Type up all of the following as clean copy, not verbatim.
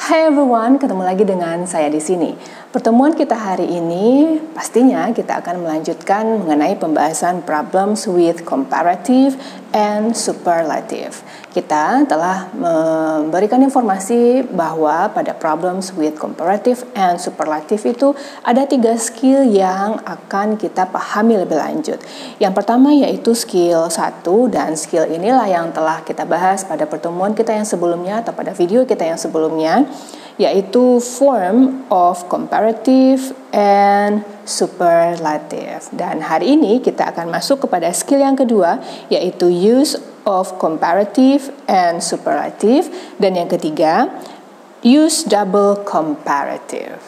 Hai everyone, ketemu lagi dengan saya di sini. Pertemuan kita hari ini pastinya kita akan melanjutkan mengenai pembahasan problems with comparative and superlative. Kita telah memberikan informasi bahwa pada problems with comparative and superlative itu ada 3 skill yang akan kita pahami lebih lanjut. Yang pertama yaitu skill 1, dan skill inilah yang telah kita bahas pada pertemuan kita yang sebelumnya atau pada video kita yang sebelumnya, yaitu form of comparative and superlative. Dan hari ini kita akan masuk kepada skill yang kedua, yaitu use of comparative and superlative, dan yang ketiga use double comparative.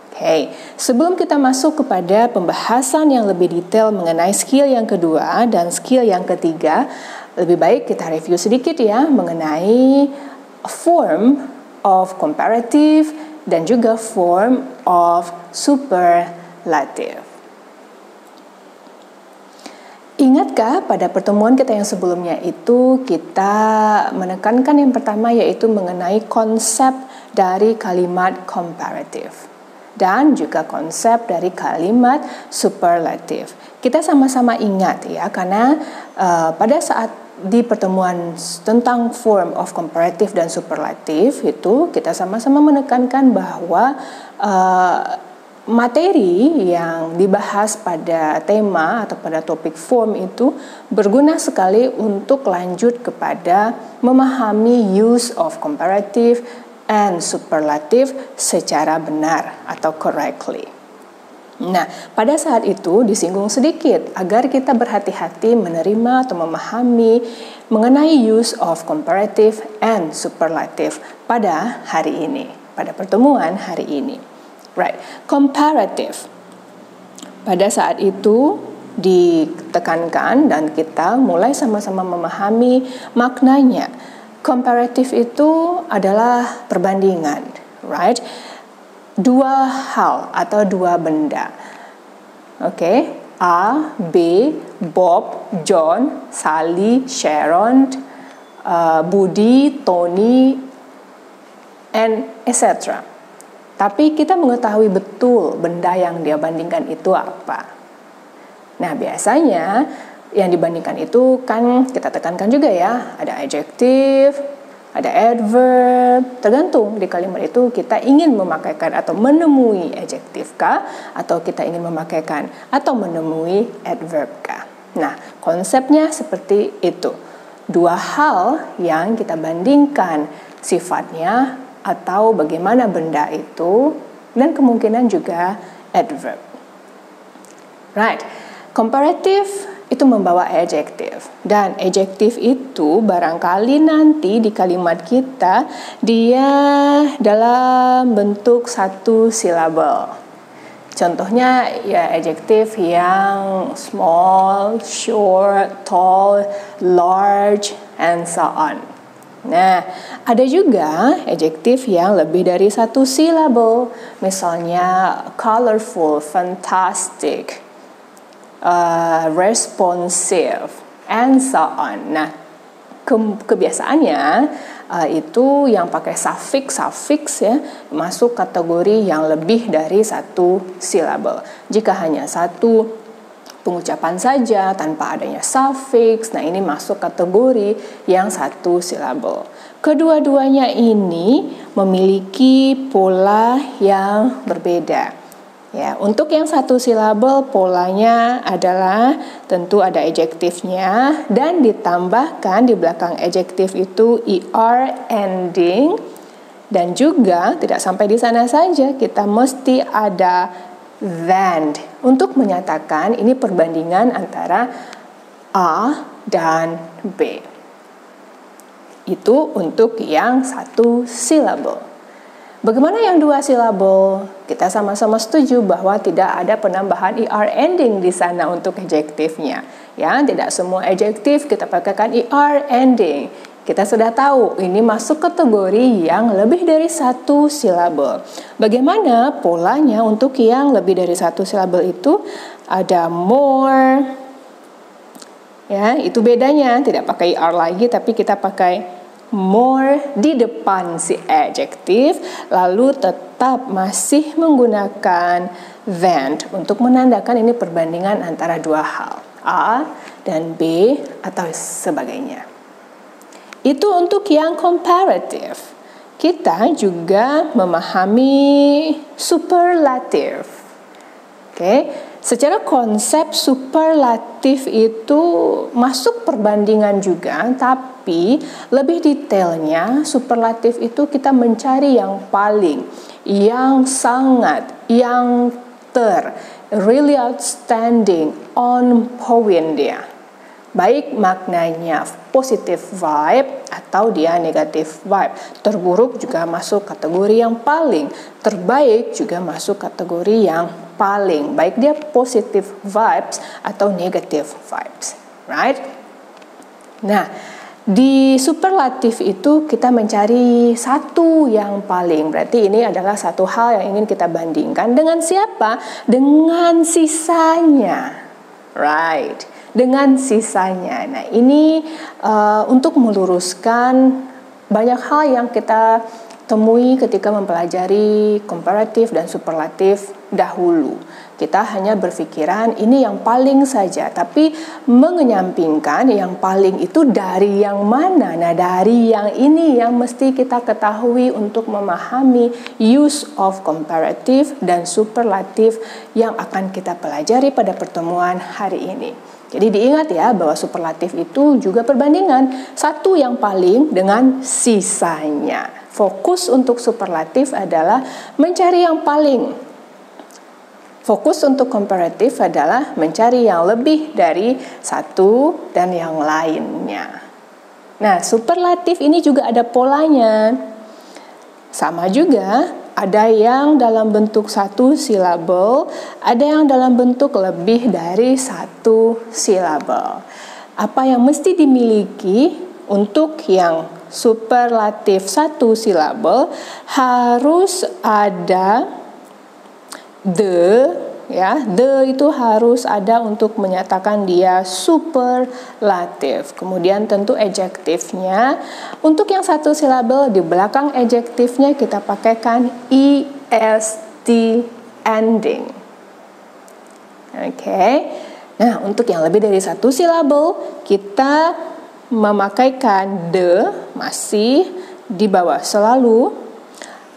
Oke, sebelum kita masuk kepada pembahasan yang lebih detail mengenai skill yang kedua dan skill yang ketiga, lebih baik kita review sedikit ya mengenai form of comparative dan juga form of superlative. Ingatkah pada pertemuan kita yang sebelumnya itu kita menekankan yang pertama yaitu mengenai konsep dari kalimat comparative dan juga konsep dari kalimat superlative. Kita sama-sama ingat ya, karena pada saat di pertemuan tentang form of comparative dan superlative itu kita sama-sama menekankan bahwa materi yang dibahas pada tema atau pada topik form itu berguna sekali untuk lanjut kepada memahami use of comparative and superlative secara benar atau correctly. Nah, pada saat itu disinggung sedikit agar kita berhati-hati menerima atau memahami mengenai use of comparative and superlative pada hari ini, pada pertemuan hari ini. Right, comparative. Pada saat itu ditekankan dan kita mulai sama-sama memahami maknanya. Comparative itu adalah perbandingan, right? Dua hal atau dua benda. Oke, A, B, Bob, John, Sally, Sharon, Budi, Tony, and etc. Tapi kita mengetahui betul benda yang dia bandingkan itu apa. Nah, biasanya yang dibandingkan itu kan kita tekankan juga ya, ada adjective, ada adverb, tergantung di kalimat itu kita ingin memakaikan atau menemui adjektif kah, atau kita ingin memakaikan atau menemui adverb kah. Nah, konsepnya seperti itu. Dua hal yang kita bandingkan sifatnya atau bagaimana benda itu, dan kemungkinan juga adverb. Right, comparative itu membawa adjektif, dan adjektif itu barangkali nanti di kalimat kita dia dalam bentuk satu silabel. Contohnya ya adjektif yang small, short, tall, large, and so on. Nah, ada juga adjektif yang lebih dari satu silabel, misalnya colorful, fantastic, responsive, and so on. Nah, kebiasaannya itu yang pakai suffix ya, masuk kategori yang lebih dari satu silabel. Jika hanya satu pengucapan saja tanpa adanya suffix, nah ini masuk kategori yang satu silabel. Kedua-duanya ini memiliki pola yang berbeda. Ya, untuk yang satu silabel polanya adalah tentu ada adjektifnya dan ditambahkan di belakang adjektif itu er ending, dan juga tidak sampai di sana saja, kita mesti ada than untuk menyatakan ini perbandingan antara A dan B. Itu untuk yang satu silabel. Bagaimana yang dua silabel? Kita sama-sama setuju bahwa tidak ada penambahan er ending di sana untuk adjektifnya. Ya, tidak semua adjektif kita pakaikan er ending. Kita sudah tahu ini masuk kategori yang lebih dari satu silabel. Bagaimana polanya untuk yang lebih dari satu silabel itu? Ada more. Ya, itu bedanya, tidak pakai er lagi tapi kita pakai more di depan si adjektif, lalu tetap masih menggunakan than untuk menandakan ini perbandingan antara dua hal, A dan B atau sebagainya. Itu untuk yang comparative. Kita juga memahami superlatif. Oke, secara konsep superlatif itu masuk perbandingan juga, tapi lebih detailnya superlatif itu kita mencari yang paling, yang sangat, yang really outstanding, on point dia. Baik maknanya positive vibe atau dia negative vibe. Terburuk juga masuk kategori yang paling. Terbaik juga masuk kategori yang paling. Baik dia positive vibes atau negative vibes. Right? Nah, di superlatif itu kita mencari satu yang paling. Berarti ini adalah satu hal yang ingin kita bandingkan dengan siapa? Dengan sisanya. Right? Dengan sisanya. Nah, ini untuk meluruskan banyak hal yang kita temui ketika mempelajari komparatif dan superlatif dahulu. Kita hanya berpikiran ini yang paling saja, tapi mengenyampingkan yang paling itu dari yang mana. Nah, dari yang ini yang mesti kita ketahui untuk memahami use of comparative dan superlatif yang akan kita pelajari pada pertemuan hari ini. Jadi diingat ya bahwa superlatif itu juga perbandingan satu yang paling dengan sisanya. Fokus untuk superlatif adalah mencari yang paling. Fokus untuk komparatif adalah mencari yang lebih dari satu dan yang lainnya. Nah, superlatif ini juga ada polanya. Sama juga, ada yang dalam bentuk satu silabel, ada yang dalam bentuk lebih dari satu silabel. Apa yang mesti dimiliki untuk yang superlatif satu silabel harus ada the, ya, the itu harus ada untuk menyatakan dia superlatif. Kemudian tentu adjektifnya, untuk yang satu silabel di belakang adjektifnya kita pakaikan est ending. Oke. Nah, untuk yang lebih dari satu silabel kita memakaikan the masih di bawah selalu.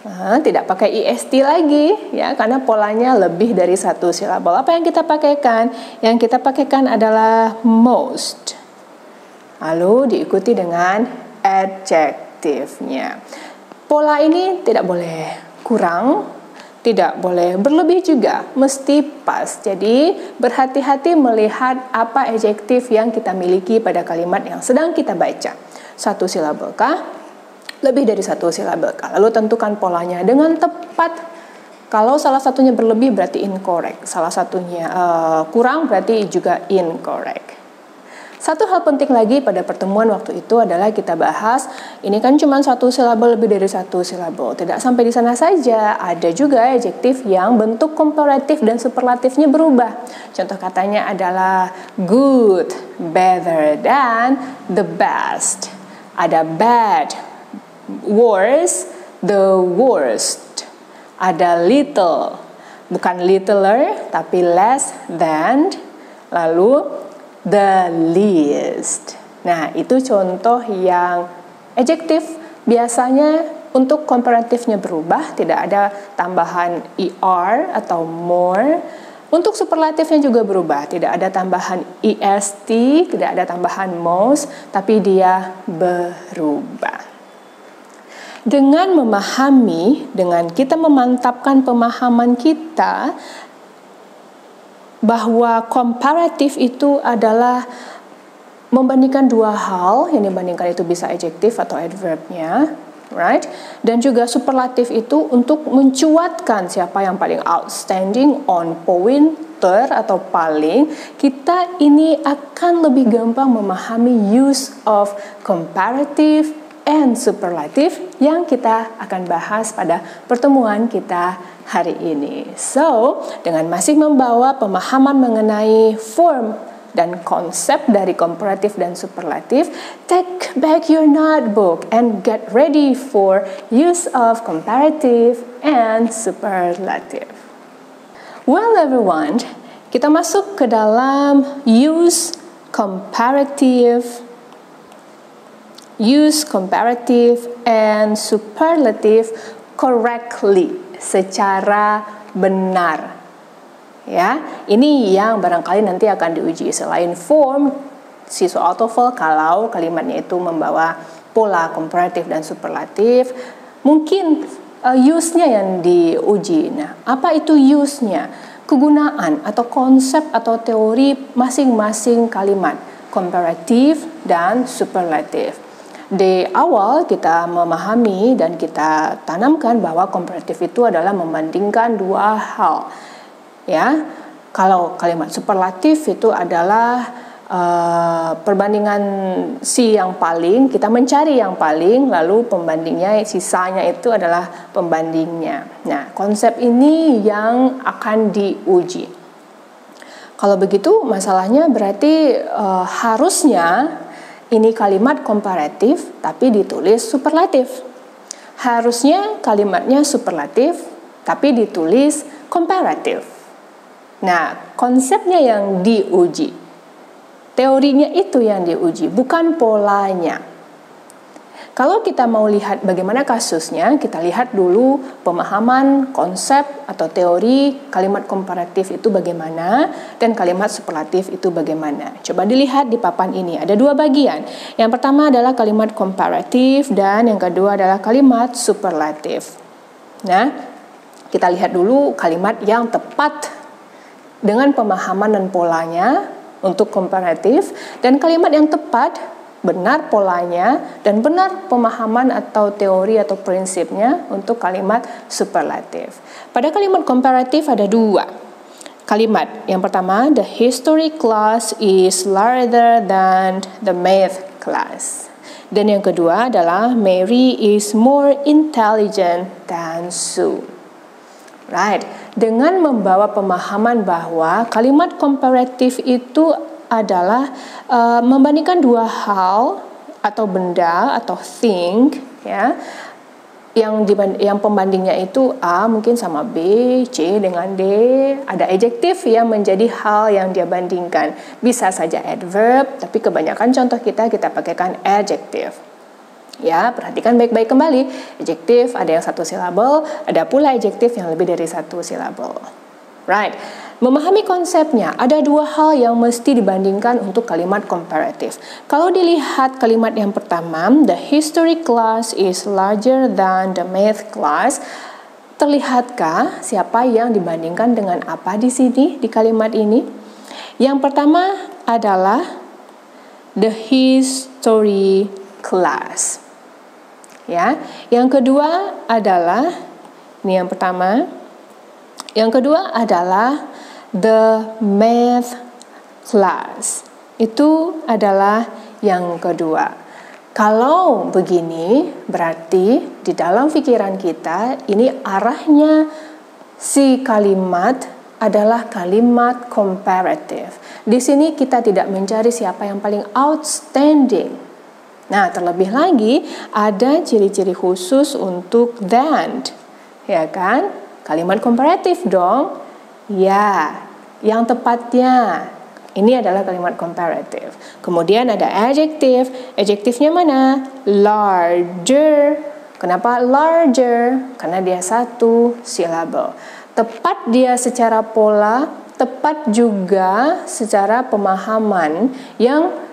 Tidak pakai est lagi ya, karena polanya lebih dari satu silabel. Apa yang kita pakaikan? Yang kita pakaikan adalah most. Lalu diikuti dengan adjektifnya. Pola ini tidak boleh kurang, tidak boleh berlebih juga, mesti pas. Jadi berhati-hati melihat apa adjektif yang kita miliki pada kalimat yang sedang kita baca. Satu silabel kah? Lebih dari satu silabel. Lalu tentukan polanya dengan tepat. Kalau salah satunya berlebih berarti incorrect. Salah satunya kurang berarti juga incorrect. Satu hal penting lagi pada pertemuan waktu itu adalah kita bahas, ini kan cuma satu silabel lebih dari satu silabel. Tidak sampai di sana saja, ada juga adjektif yang bentuk komparatif dan superlatifnya berubah. Contoh katanya adalah good, better, dan the best. Ada bad, worse, the worst. Ada little, bukan littler tapi less than. Lalu the least. Nah, itu contoh yang adjektif biasanya untuk komparatifnya berubah, tidak ada tambahan er atau more. Untuk superlatifnya juga berubah, tidak ada tambahan est, tidak ada tambahan most, tapi dia berubah. Dengan memahami, dengan kita memantapkan pemahaman kita bahwa komparatif itu adalah membandingkan dua hal, yang dibandingkan itu bisa adjektif atau adverbnya, right? Dan juga superlatif itu untuk mencuatkan siapa yang paling outstanding, on point, atau paling. Kita ini akan lebih gampang memahami use of comparative and superlatif yang kita akan bahas pada pertemuan kita hari ini. So, dengan masih membawa pemahaman mengenai form dan konsep dari komparatif dan superlatif, take back your notebook and get ready for use of comparative and superlative. Well everyone, kita masuk ke dalam use comparative and superlative correctly, secara benar. Ya, ini yang barangkali nanti akan diuji. Selain form, siswa TOEFL kalau kalimatnya itu membawa pola komparatif dan superlatif, mungkin use-nya yang diuji. Nah, apa itu use-nya? Kegunaan atau konsep atau teori masing-masing kalimat komparatif dan superlatif. Di awal kita memahami dan kita tanamkan bahwa komparatif itu adalah membandingkan dua hal. Ya, kalau kalimat superlatif itu adalah perbandingan si yang paling, kita mencari yang paling, lalu pembandingnya, sisanya itu adalah pembandingnya. Nah, konsep ini yang akan diuji. Kalau begitu, masalahnya berarti harusnya ini kalimat komparatif, tapi ditulis superlatif. Harusnya kalimatnya superlatif, tapi ditulis komparatif. Nah, konsepnya yang diuji, teorinya itu yang diuji, bukan polanya. Kalau kita mau lihat bagaimana kasusnya, kita lihat dulu pemahaman konsep atau teori kalimat komparatif itu bagaimana dan kalimat superlatif itu bagaimana. Coba dilihat di papan ini, ada dua bagian. Yang pertama adalah kalimat komparatif dan yang kedua adalah kalimat superlatif. Nah, kita lihat dulu kalimat yang tepat dengan pemahaman dan polanya untuk komparatif, dan kalimat yang tepat, benar polanya, dan benar pemahaman atau teori atau prinsipnya untuk kalimat superlatif. Pada kalimat komparatif ada dua kalimat. Yang pertama, the history class is larger than the math class. Dan yang kedua adalah Mary is more intelligent than Sue. Right, dengan membawa pemahaman bahwa kalimat komparatif itu adalah membandingkan dua hal atau benda atau thing, ya, yang pembandingnya itu A mungkin sama B, C dengan D, ada adjektif yang menjadi hal yang dia bandingkan. Bisa saja adverb, tapi kebanyakan contoh kita pakaikan adjektif. Ya, perhatikan baik-baik kembali. Adjektif ada yang satu silabel, ada pula adjektif yang lebih dari satu silabel. Right. Memahami konsepnya, ada dua hal yang mesti dibandingkan untuk kalimat komparatif. Kalau dilihat kalimat yang pertama, the history class is larger than the math class. Terlihatkah siapa yang dibandingkan dengan apa di sini di kalimat ini? Yang pertama adalah the history class. Ya, yang kedua adalah ini yang pertama. Yang kedua adalah the math class. Itu adalah yang kedua. Kalau begini, berarti di dalam pikiran kita ini arahnya si kalimat adalah kalimat komparatif. Di sini kita tidak mencari siapa yang paling outstanding. Nah, terlebih lagi ada ciri-ciri khusus untuk than, ya kan? Kalimat komparatif dong. Ya, yang tepatnya ini adalah kalimat komparatif. Kemudian ada adjektif. Adjektifnya mana? Larger. Kenapa larger? Karena dia satu silabel. Tepat dia secara pola, tepat juga secara pemahaman. Yang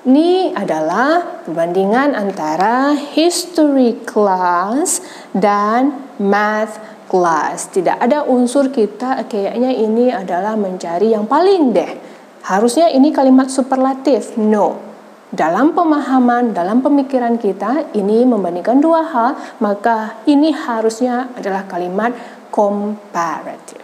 ini adalah perbandingan antara history class dan math class. Tidak ada unsur kita kayaknya ini adalah mencari yang paling deh. Harusnya ini kalimat superlatif. No. Dalam pemahaman, dalam pemikiran kita, ini membandingkan dua hal, maka ini harusnya adalah kalimat komparatif.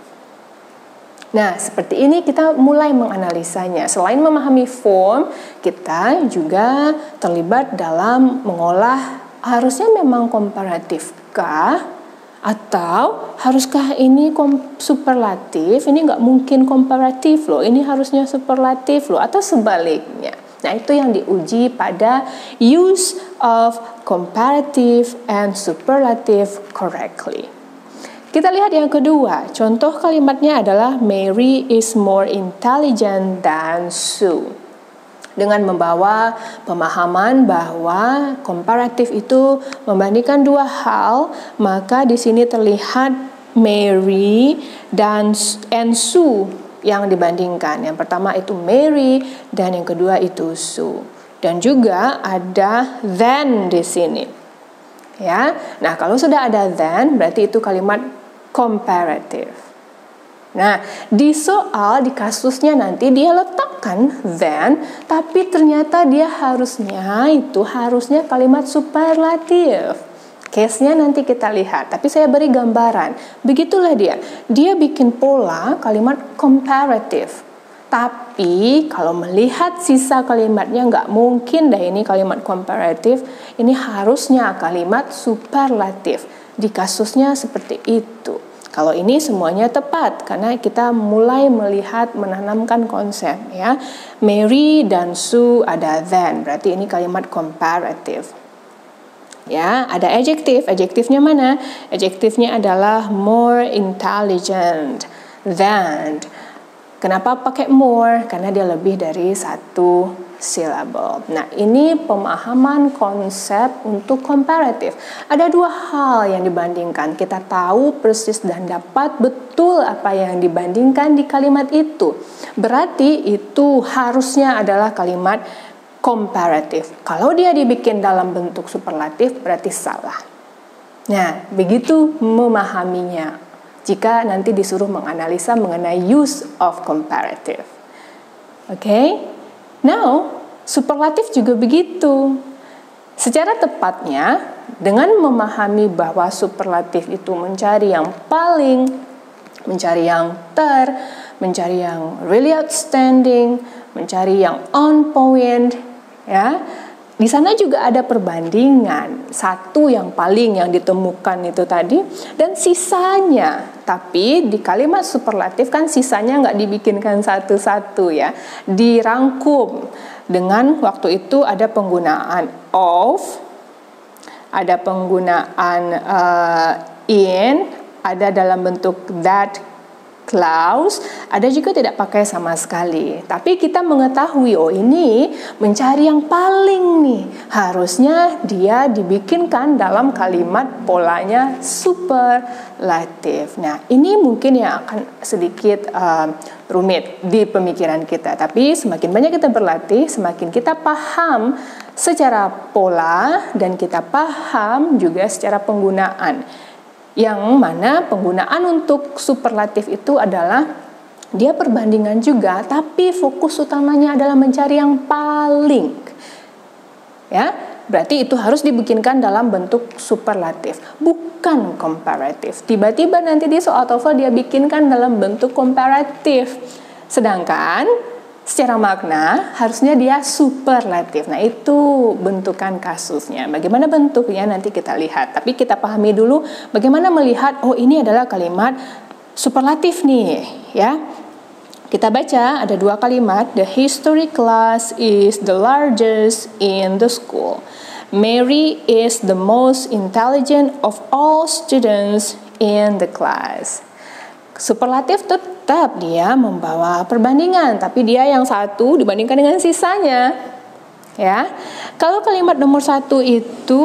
Nah, seperti ini kita mulai menganalisanya. Selain memahami form, kita juga terlibat dalam mengolah harusnya memang komparatifkah Atau haruskah ini superlatif? Ini nggak mungkin komparatif loh, ini harusnya superlatif loh, atau sebaliknya. Nah, itu yang diuji pada use of comparative and superlative correctly. Kita lihat yang kedua, contoh kalimatnya adalah Mary is more intelligent than Sue. Dengan membawa pemahaman bahwa komparatif itu membandingkan dua hal, maka di sini terlihat Mary dan Sue yang dibandingkan. Yang pertama itu Mary dan yang kedua itu Sue. Dan juga ada than di sini. Ya. Nah, kalau sudah ada than berarti itu kalimat comparative. Nah, di soal, di kasusnya nanti dia letakkan then, tapi ternyata dia harusnya kalimat superlatif. Case-nya nanti kita lihat, tapi saya beri gambaran. Begitulah dia. Dia bikin pola kalimat comparative. Tapi kalau melihat sisa kalimatnya nggak mungkin deh ini kalimat comparative, ini harusnya kalimat superlatif. Di kasusnya seperti itu. Kalau ini semuanya tepat karena kita mulai melihat menanamkan konsep ya. Mary dan Sue ada than, berarti ini kalimat comparative. Ya, ada adjektif. Adjektifnya mana? Adjektifnya adalah more intelligent than. Kenapa pakai more? Karena dia lebih dari satu syllable. Nah, ini pemahaman konsep untuk komparatif. Ada dua hal yang dibandingkan. Kita tahu persis dan dapat betul apa yang dibandingkan di kalimat itu. Berarti itu harusnya adalah kalimat komparatif. Kalau dia dibikin dalam bentuk superlatif, berarti salah. Nah, begitu memahaminya. Jika nanti disuruh menganalisa mengenai use of comparative. Oke? Now, superlatif juga begitu. Secara tepatnya, dengan memahami bahwa superlatif itu mencari yang paling, mencari yang mencari yang really outstanding, mencari yang on point, ya. Di sana juga ada perbandingan, satu yang paling yang ditemukan itu tadi, dan sisanya. Tapi di kalimat superlatif kan sisanya nggak dibikinkan satu-satu ya, dirangkum. Dengan waktu itu ada penggunaan of, ada penggunaan in, ada dalam bentuk that clause, ada juga tidak pakai sama sekali. Tapi kita mengetahui, oh ini mencari yang paling nih. Harusnya dia dibikinkan dalam kalimat polanya superlatif. Nah, ini mungkin yang akan sedikit rumit di pemikiran kita. Tapi semakin banyak kita berlatih, semakin kita paham secara pola dan kita paham juga secara penggunaan. Yang mana penggunaan untuk superlatif itu adalah dia perbandingan juga, tapi fokus utamanya adalah mencari yang paling. Ya, berarti itu harus dibikinkan dalam bentuk superlatif, bukan komparatif. Tiba-tiba nanti di soal TOEFL dia bikinkan dalam bentuk komparatif. Sedangkan secara makna harusnya dia superlatif. Nah, itu bentukan kasusnya. Bagaimana bentuknya nanti kita lihat. Tapi kita pahami dulu bagaimana melihat, oh ini adalah kalimat superlatif nih, ya. Kita baca ada dua kalimat. The history class is the largest in the school. Mary is the most intelligent of all students in the class. Superlatif tetap dia membawa perbandingan, tapi dia yang satu dibandingkan dengan sisanya. Ya, kalau kalimat nomor 1 itu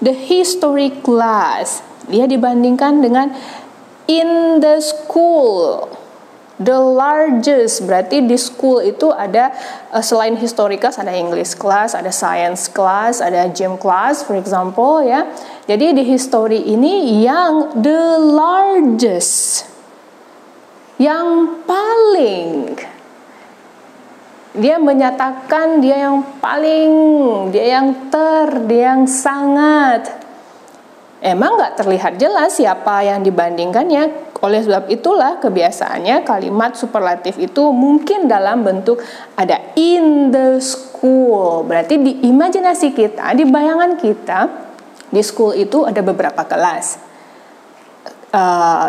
the history class, dia dibandingkan dengan in the school. The largest, berarti di school itu ada selain history class ada English class, ada science class, ada gym class, for example ya. Jadi di history ini yang the largest, yang paling, dia menyatakan dia yang paling, dia yang sangat. Emang nggak terlihat jelas siapa yang dibandingkannya. Oleh sebab itulah kebiasaannya kalimat superlatif itu mungkin dalam bentuk ada in the school. Berarti di imajinasi kita, di bayangan kita, di school itu ada beberapa kelas.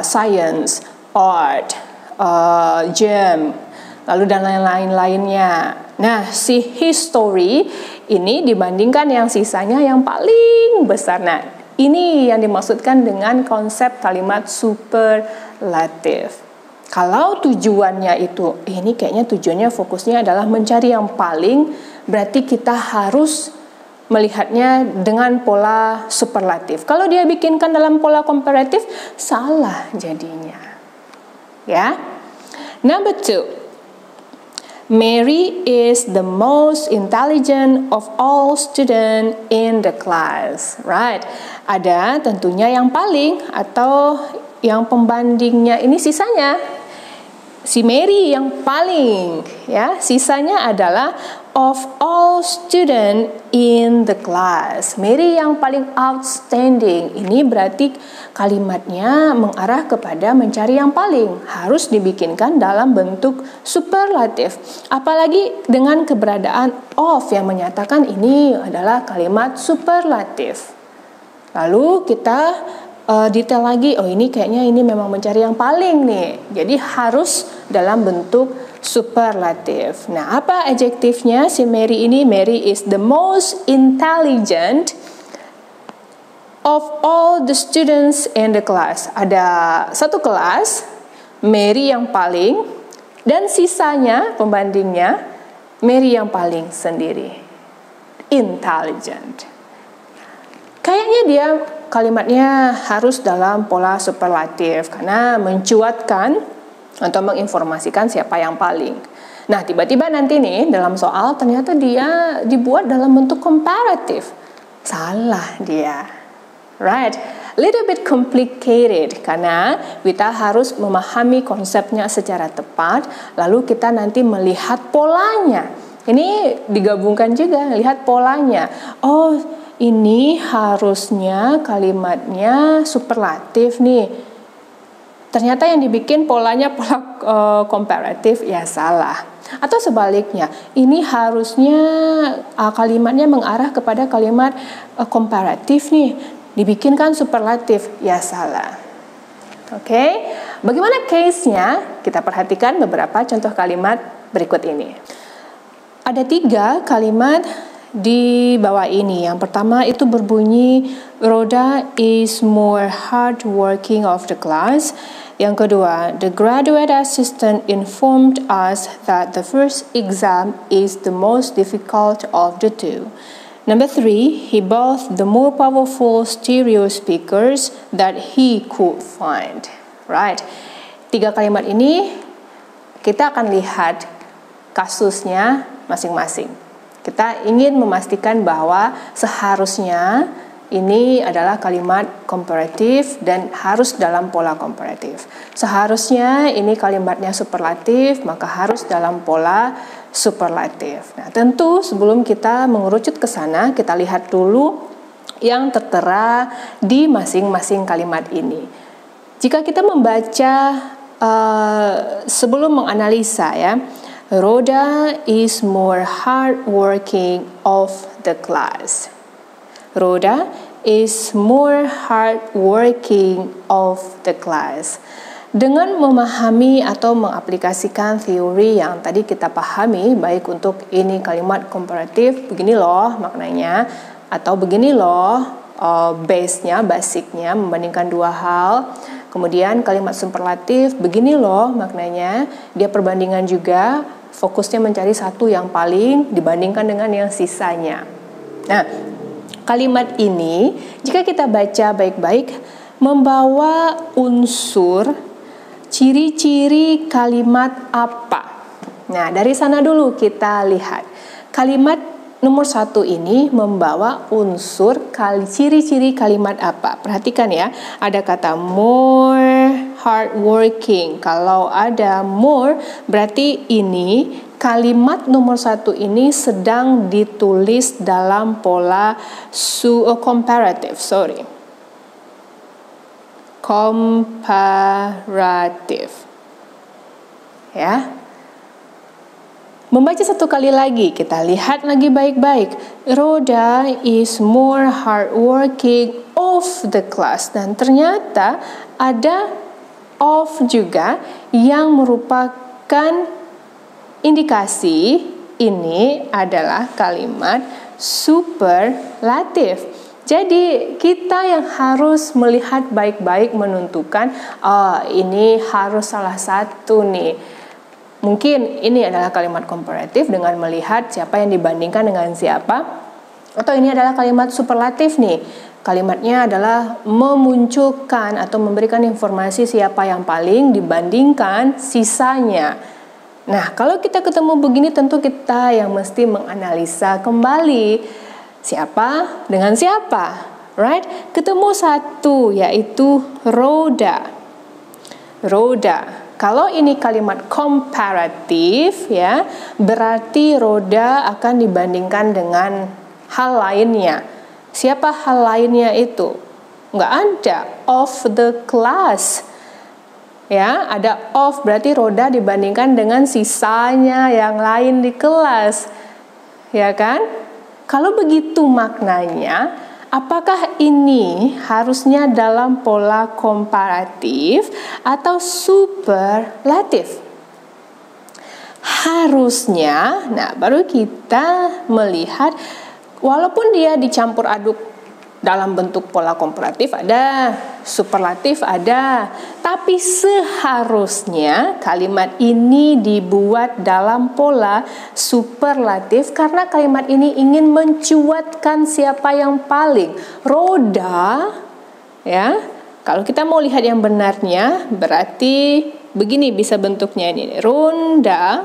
science, art, gem, lalu dan lain-lainnya. Nah, si history ini dibandingkan yang sisanya yang paling besar. Nah, ini yang dimaksudkan dengan konsep kalimat superlatif. Kalau tujuannya itu, ini kayaknya tujuannya fokusnya adalah mencari yang paling, berarti kita harus melihatnya dengan pola superlatif. Kalau dia bikinkan dalam pola komparatif, salah jadinya. Ya. Number 2. Mary is the most intelligent of all students in the class. Right. Ada tentunya yang paling atau yang pembandingnya ini sisanya. Si Mary yang paling, ya. Sisanya adalah of all student in the class. Mary yang paling outstanding. Ini berarti kalimatnya mengarah kepada mencari yang paling. Harus dibikinkan dalam bentuk superlatif. Apalagi dengan keberadaan of yang menyatakan ini adalah kalimat superlatif. Lalu kita detail lagi, oh ini kayaknya ini memang mencari yang paling nih. Jadi harus dalam bentuk superlatif. Nah, apa adjektifnya si Mary ini? Mary is the most intelligent of all the students in the class. Ada satu kelas, Mary yang paling, dan sisanya pembandingnya Mary yang paling sendiri. Intelligent. Kayaknya dia kalimatnya harus dalam pola superlatif karena mencuatkan atau menginformasikan siapa yang paling. Nah, tiba-tiba nanti nih dalam soal ternyata dia dibuat dalam bentuk komparatif. Salah dia. Right? Little bit complicated karena kita harus memahami konsepnya secara tepat, lalu kita nanti melihat polanya. Ini digabungkan juga, lihat polanya. Oh, ini harusnya kalimatnya superlatif nih. Ternyata yang dibikin polanya pola komparatif, ya salah. Atau sebaliknya, ini harusnya kalimatnya mengarah kepada kalimat komparatif nih. Dibikinkan superlatif, ya salah. Oke, bagaimana case-nya? Kita perhatikan beberapa contoh kalimat berikut ini. Ada 3 kalimat di bawah ini. Yang pertama itu berbunyi Rhoda is more hardworking of the class. Yang kedua, the graduate assistant informed us that the first exam is the most difficult of the 2. Number 3, he bought the more powerful stereo speakers that he could find. Right. 3 kalimat ini kita akan lihat kasusnya masing-masing. Kita ingin memastikan bahwa seharusnya ini adalah kalimat komparatif dan harus dalam pola komparatif. Seharusnya ini kalimatnya superlatif, maka harus dalam pola superlatif. Nah, tentu sebelum kita mengerucut ke sana, kita lihat dulu yang tertera di masing-masing kalimat ini. Jika kita membaca sebelum menganalisa ya, Rhoda is more hardworking of the class. Rhoda is more hardworking of the class. Dengan memahami atau mengaplikasikan teori yang tadi kita pahami, baik untuk ini kalimat komparatif, begini loh maknanya, atau begini loh base-nya, basicnya, membandingkan 2 hal. Kemudian kalimat superlatif, begini loh maknanya, dia perbandingan juga, fokusnya mencari satu yang paling dibandingkan dengan yang sisanya. Nah, kalimat ini jika kita baca baik-baik membawa unsur ciri-ciri kalimat apa. Nah, dari sana dulu kita lihat. Kalimat nomor 1 ini membawa unsur ciri-ciri kalimat apa. Perhatikan ya, ada kata more hardworking. Kalau ada more, berarti ini kalimat nomor 1 ini sedang ditulis dalam pola komparatif. Komparatif. Ya. Membaca satu kali lagi, kita lihat lagi baik-baik. Rhoda is more hardworking of the class. Dan ternyata ada of juga yang merupakan indikasi ini adalah kalimat superlatif. Jadi kita yang harus melihat baik-baik menentukan ini harus salah satu nih. Mungkin ini adalah kalimat komparatif dengan melihat siapa yang dibandingkan dengan siapa. Atau ini adalah kalimat superlatif nih. Kalimatnya adalah memunculkan atau memberikan informasi siapa yang paling dibandingkan sisanya. Nah, kalau kita ketemu begini tentu kita yang mesti menganalisa kembali siapa dengan siapa, right? Ketemu satu yaitu roda. Roda. Kalau ini kalimat komparatif ya, berarti roda akan dibandingkan dengan hal lainnya. Siapa hal lainnya itu? Nggak ada. Of the class. Ya, ada of berarti roda dibandingkan dengan sisanya yang lain di kelas. Ya kan? Kalau begitu maknanya, apakah ini harusnya dalam pola komparatif atau superlatif? Harusnya, nah baru kita melihat walaupun dia dicampur aduk dalam bentuk pola komparatif ada, superlatif ada, tapi seharusnya kalimat ini dibuat dalam pola superlatif karena kalimat ini ingin mencuatkan siapa yang paling. Roda, ya. Kalau kita mau lihat yang benarnya, berarti begini bisa bentuknya ini. Ronda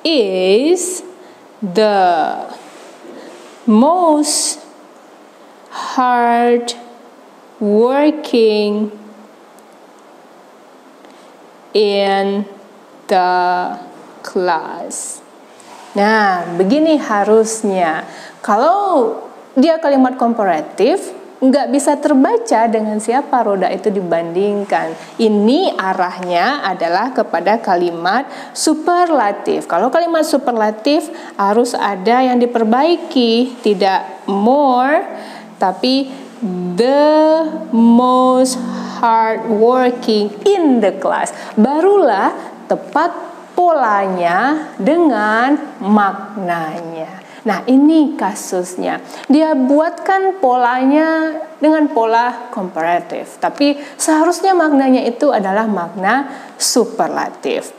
is the most hard working in the class. Nah, begini harusnya. Kalau dia kalimat komparatif, nggak bisa terbaca dengan siapa roda itu dibandingkan. Ini arahnya adalah kepada kalimat superlatif. Kalau kalimat superlatif harus ada yang diperbaiki, tidak more, tapi the most hardworking in the class. Barulah tepat polanya dengan maknanya. Nah, ini kasusnya. Dia buatkan polanya dengan pola komparatif, tapi seharusnya maknanya itu adalah makna superlatif.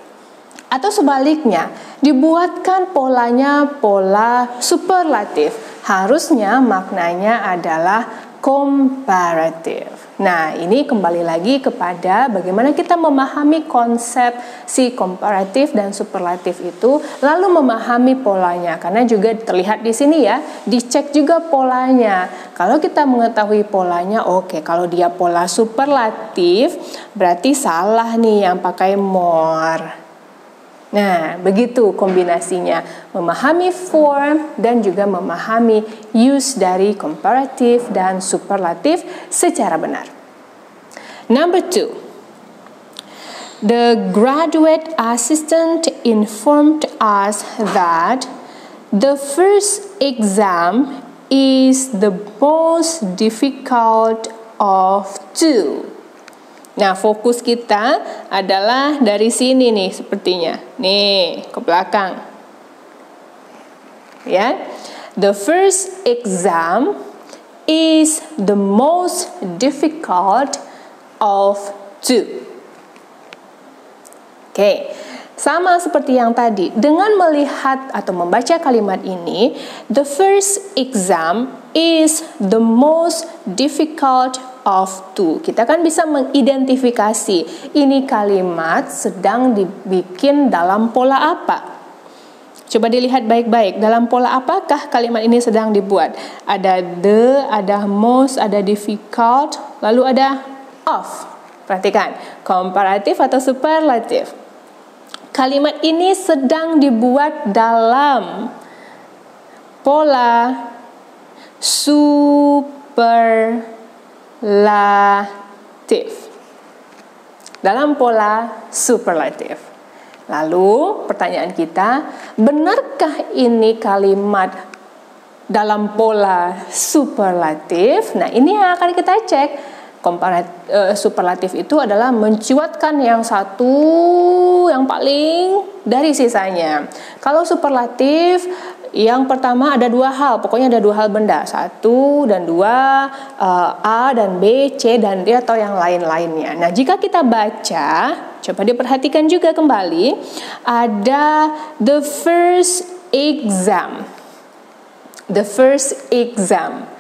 Atau sebaliknya, dibuatkan polanya pola superlatif. Harusnya maknanya adalah komparatif. Nah, ini kembali lagi kepada bagaimana kita memahami konsep si komparatif dan superlatif itu, lalu memahami polanya. Karena juga terlihat di sini ya, dicek juga polanya. Kalau kita mengetahui polanya, oke, kalau dia pola superlatif, berarti salah nih yang pakai more. Nah, begitu kombinasinya, memahami form dan juga memahami use dari komparatif dan superlatif secara benar. Number 2, the graduate assistant informed us that the first exam is the most difficult of two. Nah, fokus kita adalah dari sini nih sepertinya. Nih, ke belakang. Ya. The first exam is the most difficult of two. Oke. Sama seperti yang tadi, dengan melihat atau membaca kalimat ini, the first exam is the most difficult of two. Kita kan bisa mengidentifikasi ini kalimat sedang dibikin dalam pola apa. Coba dilihat baik-baik, dalam pola apakah kalimat ini sedang dibuat? Ada the, ada most, ada difficult, lalu ada of. Perhatikan, komparatif atau superlatif. Kalimat ini sedang dibuat dalam pola superlatif. Dalam pola superlatif. Lalu pertanyaan kita, benarkah ini kalimat dalam pola superlatif? Nah, ini yang akan kita cek. Superlatif itu adalah mencuatkan yang satu yang paling dari sisanya. Kalau superlatif, yang pertama ada dua hal, pokoknya ada dua hal benda, satu dan dua, A dan B, C dan D atau yang lain-lainnya. Nah, jika kita baca, coba diperhatikan juga kembali, ada the first exam. The first exam.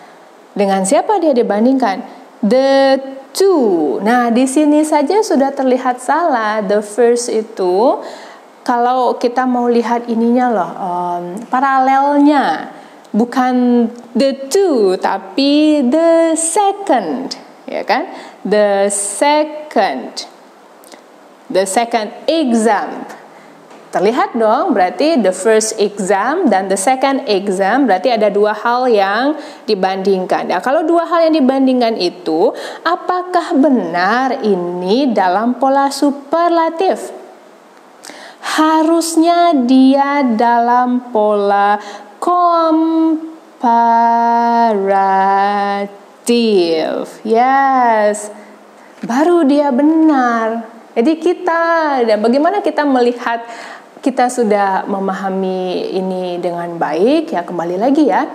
Dengan siapa dia dibandingkan? The two. Nah, di sini saja sudah terlihat salah. The first itu, kalau kita mau lihat ininya loh, paralelnya, bukan the two, tapi the second, ya kan? The second exam. Terlihat dong, berarti the first exam dan the second exam berarti ada dua hal yang dibandingkan. Nah, kalau dua hal yang dibandingkan itu, apakah benar ini dalam pola superlatif? Harusnya dia dalam pola komparatif. Yes, baru dia benar. Jadi bagaimana kita melihat kita sudah memahami ini dengan baik, ya kembali lagi ya.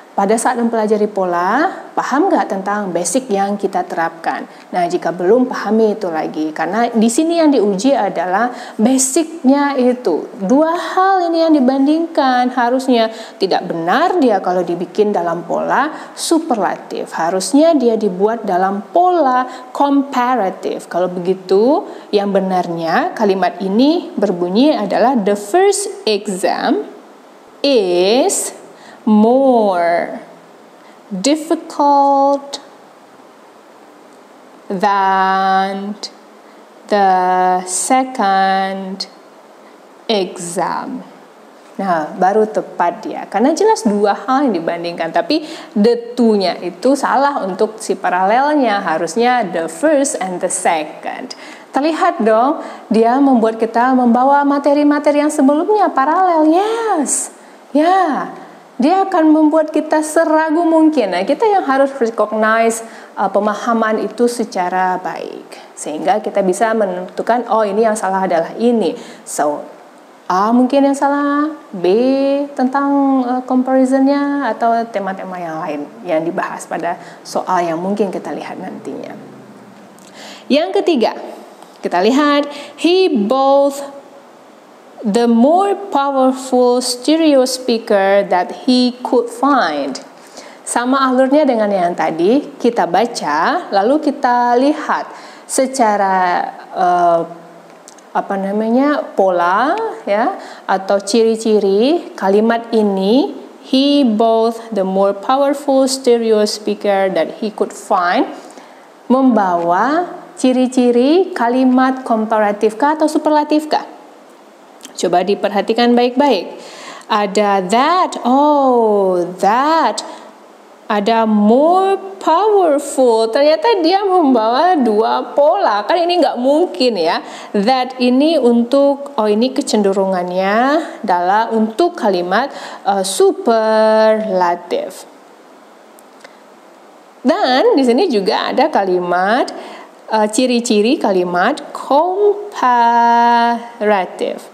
Pada saat mempelajari pola, paham nggak tentang basic yang kita terapkan? Nah, jika belum, pahami itu lagi. Karena di sini yang diuji adalah basicnya itu. Dua hal ini yang dibandingkan. Harusnya tidak benar dia kalau dibikin dalam pola superlatif. Harusnya dia dibuat dalam pola komparatif. Kalau begitu, yang benarnya kalimat ini berbunyi adalah the first exam is more difficult than the second exam. Nah, baru tepat ya, karena jelas dua hal yang dibandingkan, tapi the two-nya itu salah untuk si paralelnya, harusnya the first and the second. Terlihat dong, dia membuat kita membawa materi-materi yang sebelumnya paralel, yes, ya. Dia akan membuat kita seragu mungkin. Nah, kita yang harus recognize pemahaman itu secara baik. Sehingga kita bisa menentukan, oh ini yang salah adalah ini. So, A mungkin yang salah, B tentang comparisonnya, atau tema-tema yang lain yang dibahas pada soal yang mungkin kita lihat nantinya. Yang ketiga, kita lihat, he both the more powerful stereo speaker that he could find. Sama alurnya dengan yang tadi, kita baca, lalu kita lihat secara pola ya, atau ciri-ciri kalimat ini. He both the more powerful stereo speaker that he could find, membawa ciri-ciri kalimat komparatifkah atau superlatifkah? Coba diperhatikan baik-baik. Ada that, that. Ada more powerful. Ternyata dia membawa dua pola. Kan ini nggak mungkin ya. That ini untuk, ini kecenderungannya adalah untuk kalimat superlatif. Dan di sini juga ada kalimat ciri-ciri kalimat komparatif.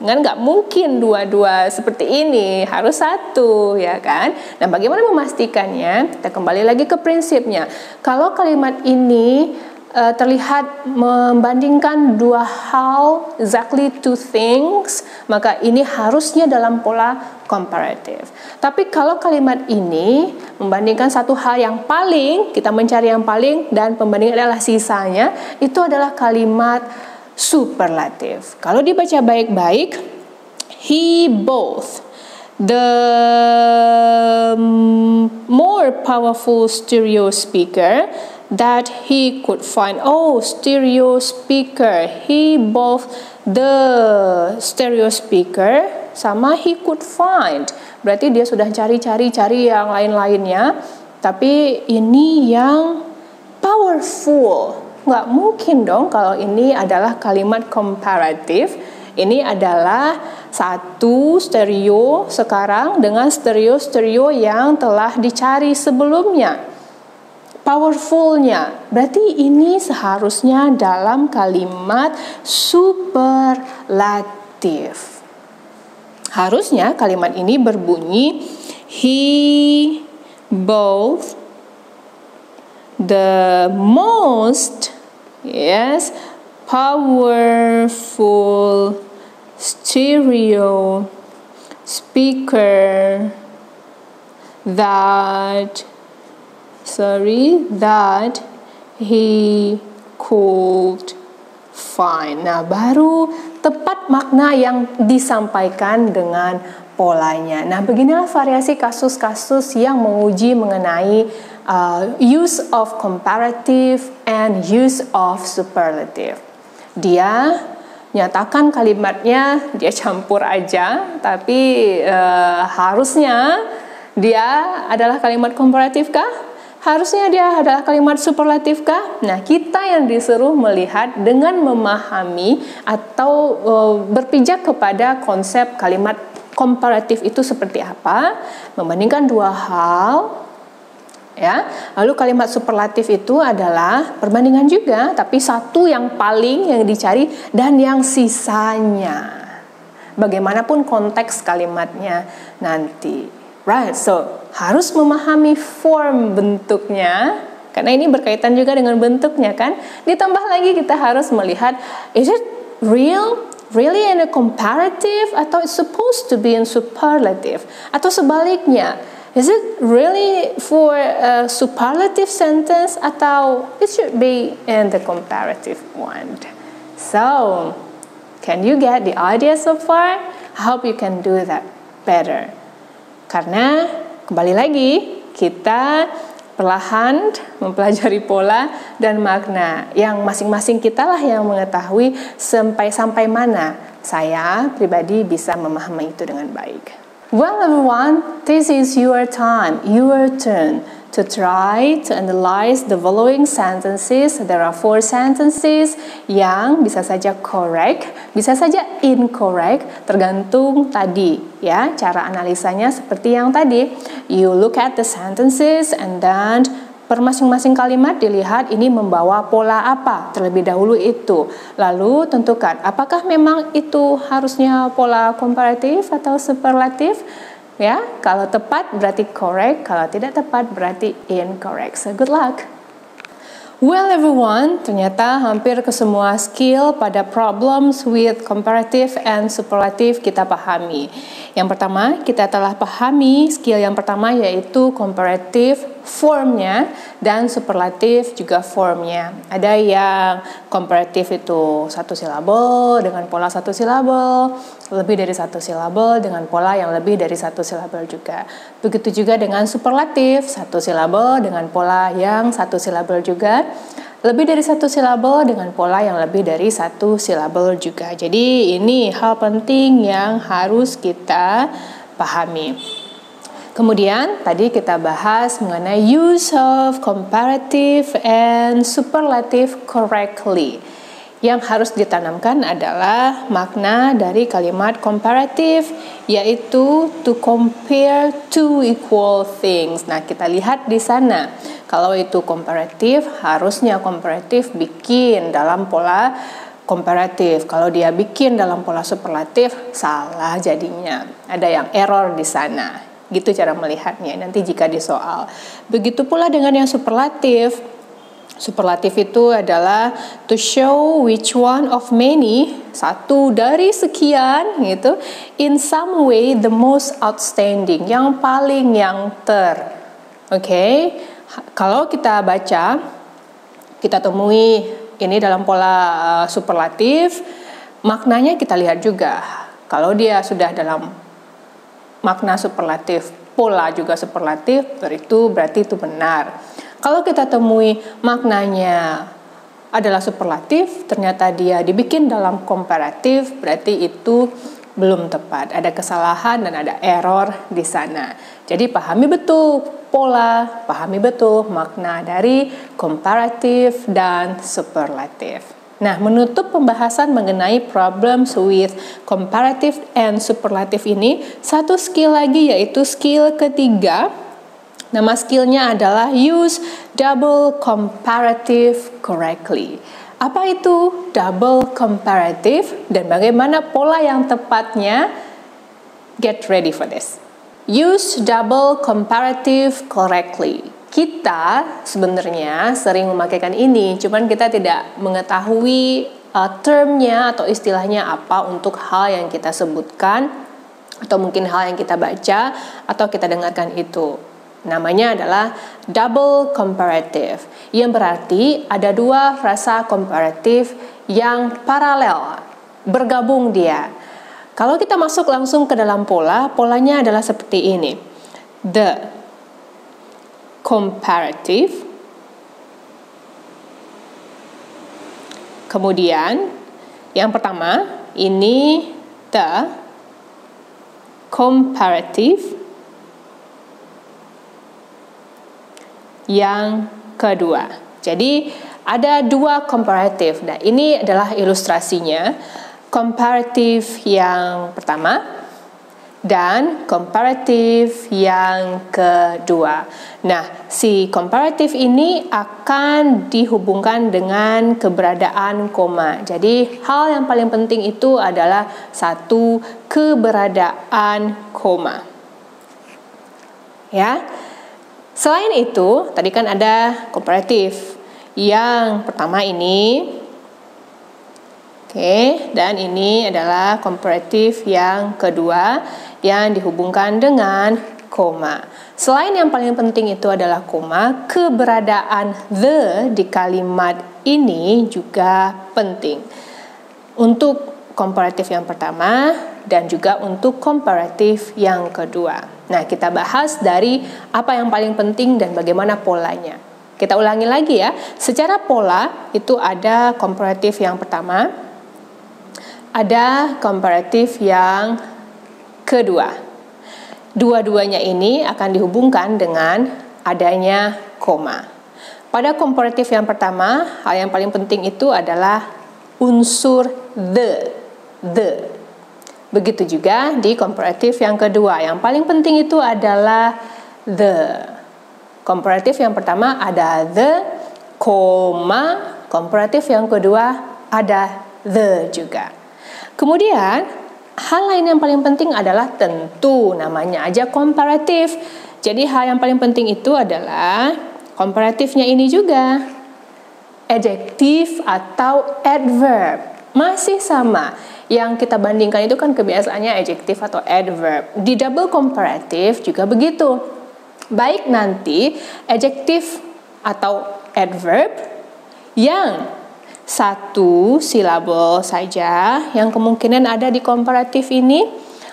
Kan nggak mungkin dua-dua seperti ini, harus satu, ya kan? Nah, bagaimana memastikannya? Kita kembali lagi ke prinsipnya. Kalau kalimat ini terlihat membandingkan dua hal, exactly two things, maka ini harusnya dalam pola komparatif. Tapi kalau kalimat ini membandingkan satu hal yang paling, kita mencari yang paling dan pembanding adalah sisanya, itu adalah kalimat superlatif. Kalau dibaca baik-baik, he both the more powerful stereo speaker that he could find. Stereo speaker. He both the stereo speaker sama he could find. Berarti dia sudah cari yang lain-lainnya, tapi ini yang powerful. Nggak mungkin dong kalau ini adalah kalimat komparatif. Ini adalah satu stereo sekarang dengan stereo yang telah dicari sebelumnya. powerfulnya. Berarti ini seharusnya dalam kalimat superlatif. Harusnya kalimat ini berbunyi, he bought the most, yes, powerful stereo speaker that he could find. Nah, baru tepat makna yang disampaikan dengan polanya. Nah, beginilah variasi kasus-kasus yang menguji mengenai use of comparative and use of superlative. Dia nyatakan kalimatnya, dia campur aja, tapi harusnya dia adalah kalimat komparatif kah? Harusnya dia adalah kalimat superlatif kah? Nah, kita yang disuruh melihat dengan memahami atau berpijak kepada konsep kalimat komparatif itu seperti apa, membandingkan dua hal. Ya, lalu kalimat superlatif itu adalah perbandingan juga, tapi satu yang paling yang dicari dan yang sisanya. Bagaimanapun konteks kalimatnya nanti. Right, so harus memahami form bentuknya, karena ini berkaitan juga dengan bentuknya kan. Ditambah lagi kita harus melihat, is it really in a comparative, atau it's supposed to be in superlative, atau sebaliknya, is it really for a superlative sentence, atau it should be in the comparative one. So, can you get the idea so far? I hope you can do that better. Karena kembali lagi kita perlahan mempelajari pola dan makna yang masing-masing kita lah yang mengetahui sampai mana saya pribadi bisa memahami itu dengan baik. Well everyone, this is your time, your turn to try to analyze the following sentences. There are 4 sentences yang bisa saja correct, bisa saja incorrect, tergantung tadi ya cara analisanya seperti yang tadi. You look at the sentences and then per masing-masing kalimat dilihat ini membawa pola apa terlebih dahulu itu. Lalu tentukan apakah memang itu harusnya pola komparatif atau superlatif. Ya, kalau tepat berarti correct, kalau tidak tepat berarti incorrect. So good luck. Well everyone, ternyata hampir ke semua skill pada problems with comparative and superlative kita pahami. Yang pertama, kita telah pahami skill yang pertama yaitu comparative formnya dan superlatif juga formnya. Ada yang comparative itu 1 silabel dengan pola 1 silabel, lebih dari 1 silabel dengan pola yang lebih dari 1 silabel juga. Begitu juga dengan superlatif, 1 silabel dengan pola yang 1 silabel juga, lebih dari 1 silabel dengan pola yang lebih dari 1 silabel juga. Jadi ini hal penting yang harus kita pahami. Kemudian tadi kita bahas mengenai use of comparative and superlative correctly. Yang harus ditanamkan adalah makna dari kalimat comparative, yaitu to compare two equal things. Nah, kita lihat di sana. Kalau itu komparatif, harusnya komparatif bikin dalam pola komparatif. Kalau dia bikin dalam pola superlatif, salah jadinya. Ada yang error di sana. Gitu cara melihatnya nanti jika disoal. Begitu pula dengan yang superlatif. Superlatif itu adalah to show which one of many, satu dari sekian gitu, in some way the most outstanding, yang paling yang Okay? Kalau kita baca, kita temui ini dalam pola superlatif, maknanya kita lihat juga. Kalau dia sudah dalam makna superlatif, pola juga superlatif, berarti itu benar. Kalau kita temui maknanya adalah superlatif, ternyata dia dibikin dalam komparatif, berarti itu belum tepat. Ada kesalahan dan ada error di sana. Jadi pahami betul pola, pahami betul makna dari komparatif dan superlatif. Nah, menutup pembahasan mengenai problems with comparative and superlative ini, satu skill lagi yaitu skill ketiga, Nama skillnya adalah use double comparative correctly. Apa itu double comparative dan bagaimana pola yang tepatnya? Get ready for this. Use double comparative correctly. Kita sebenarnya sering memakaikan ini, cuman kita tidak mengetahui termnya atau istilahnya apa untuk hal yang kita sebutkan atau mungkin hal yang kita baca atau kita dengarkan itu. Namanya adalah double comparative, yang berarti ada dua frasa komparatif yang paralel, bergabung dia. Kalau kita masuk langsung ke dalam polanya adalah seperti ini. The comparative, kemudian yang pertama ini the comparative, yang kedua. Jadi ada dua comparative. Nah, ini adalah ilustrasinya. Comparative yang pertama dan comparative yang kedua. Nah, si comparative ini akan dihubungkan dengan keberadaan koma. Jadi, hal yang paling penting itu adalah satu, keberadaan koma. Ya. Selain itu, tadi kan ada comparative. Yang pertama ini, oke, dan ini adalah comparative yang kedua yang dihubungkan dengan koma. Selain yang paling penting itu adalah koma, keberadaan the di kalimat ini juga penting. Untuk komparatif yang pertama dan juga untuk komparatif yang kedua. Nah, kita bahas dari apa yang paling penting dan bagaimana polanya. Kita ulangi lagi ya. Secara pola itu ada komparatif yang pertama, ada komparatif yang kedua. Dua-duanya ini akan dihubungkan dengan adanya koma. Pada komparatif yang pertama, hal yang paling penting itu adalah unsur the. Begitu juga di komparatif yang kedua. Yang paling penting itu adalah the. Komparatif yang pertama ada the, koma. Komparatif yang kedua ada the juga. Kemudian, hal lain yang paling penting adalah tentu namanya aja komparatif. Jadi hal yang paling penting itu adalah komparatifnya ini juga. Adjektif atau adverb. Masih sama. Yang kita bandingkan itu kan kebiasaannya adjektif atau adverb. Di double comparative juga begitu. Baik nanti adjektif atau adverb yang satu silabel saja yang kemungkinan ada di komparatif ini,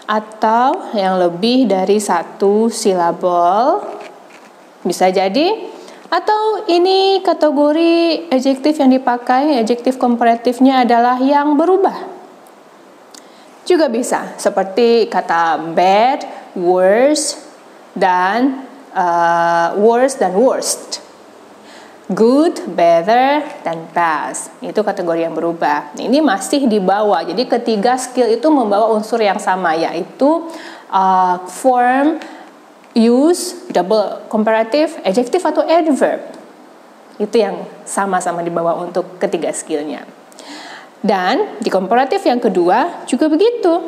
atau yang lebih dari satu silabel bisa jadi, atau ini kategori adjektif yang dipakai, adjektif komparatifnya adalah yang berubah juga bisa, seperti kata bad, worse, dan worst. Good, better, dan best. Itu kategori yang berubah. Ini masih dibawa. Jadi ketiga skill itu membawa unsur yang sama, yaitu form, use, double comparative, adjective atau adverb. Itu yang sama-sama dibawa untuk ketiga skillnya. Dan di komparatif yang kedua juga begitu.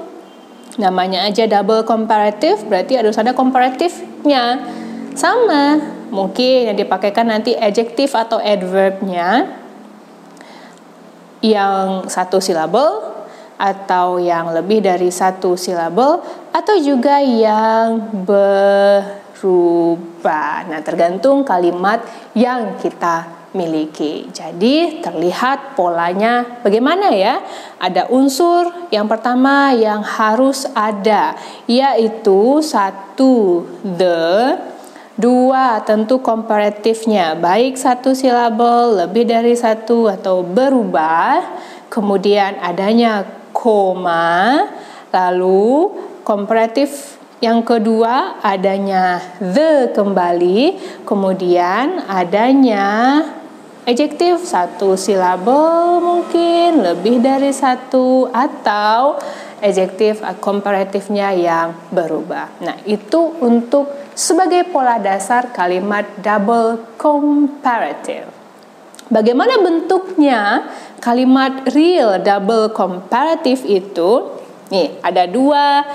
Namanya aja double comparative, berarti harus ada komparatifnya. Sama, mungkin yang dipakaikan nanti adjektif atau adverbnya yang satu silabel atau yang lebih dari satu silabel atau juga yang berubah. Nah, tergantung kalimat yang kita miliki. Jadi terlihat polanya bagaimana ya? Ada unsur yang pertama yang harus ada, yaitu satu the, dua tentu komparatifnya, baik satu silabel, lebih dari satu atau berubah, kemudian adanya koma, lalu komparatif yang kedua adanya the kembali, kemudian adanya adjektif satu silabel mungkin lebih dari satu, atau adjektif komparatifnya yang berubah. Nah, itu untuk sebagai pola dasar kalimat double comparative. Bagaimana bentuknya kalimat real double comparative itu? Nih, ada dua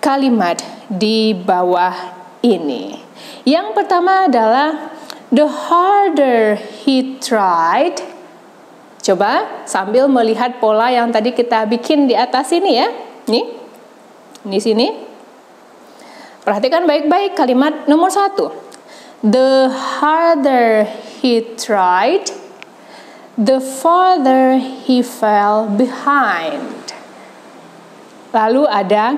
kalimat di bawah ini. Yang pertama adalah the harder he tried. Coba sambil melihat pola yang tadi kita bikin di atas ini ya. Nih, di sini. Perhatikan baik-baik kalimat nomor 1. The harder he tried, the farther he fell behind. Lalu ada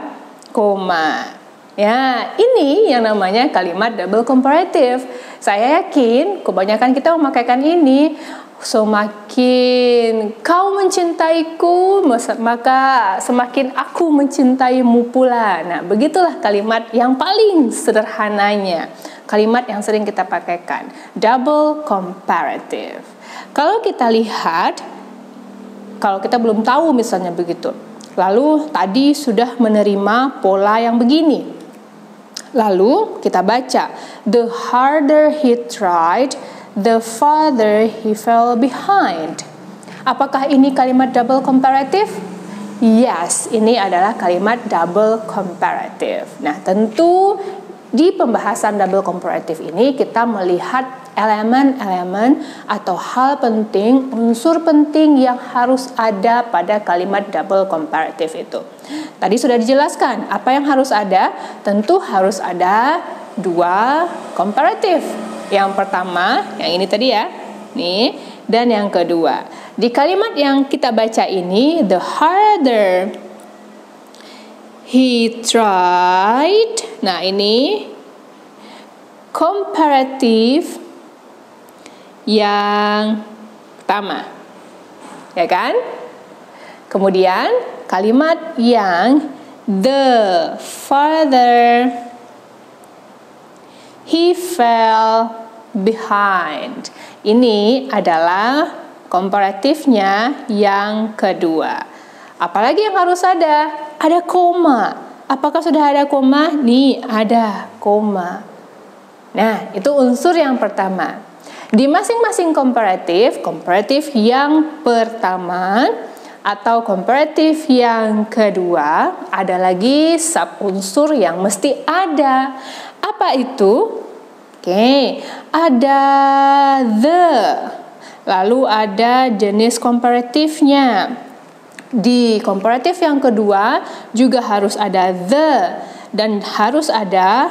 koma. Ya, ini yang namanya kalimat double comparative. Saya yakin kebanyakan kita memakaikan ini. Semakin kau mencintaiku, maka semakin aku mencintaimu pula. Nah, begitulah kalimat yang paling sederhananya. Kalimat yang sering kita pakaikan. Double comparative. Kalau kita lihat, kalau kita belum tahu misalnya begitu. Lalu tadi sudah menerima pola yang begini. Lalu kita baca, the harder he tried, the farther he fell behind. Apakah ini kalimat double comparative? Yes, ini adalah kalimat double comparative. Nah, tentu di pembahasan double comparative ini kita melihat elemen-elemen atau hal penting, unsur penting yang harus ada pada kalimat double comparative itu. Tadi sudah dijelaskan apa yang harus ada. Tentu harus ada dua comparative. Yang pertama, yang ini tadi ya, nih, dan yang kedua. Di kalimat yang kita baca ini, the harder he tried. Nah, ini comparative yang pertama, ya kan? Kemudian kalimat yang the farther he fell behind. Ini adalah komparatifnya yang kedua. Apalagi yang harus ada? Ada koma. Apakah sudah ada koma? Nih, ada koma. Nah, itu unsur yang pertama. Di masing-masing komparatif yang pertama atau komparatif yang kedua, ada lagi sub unsur yang mesti ada. Apa itu? Oke, ada the. Lalu ada jenis komparatifnya. Di komparatif yang kedua juga harus ada the dan harus ada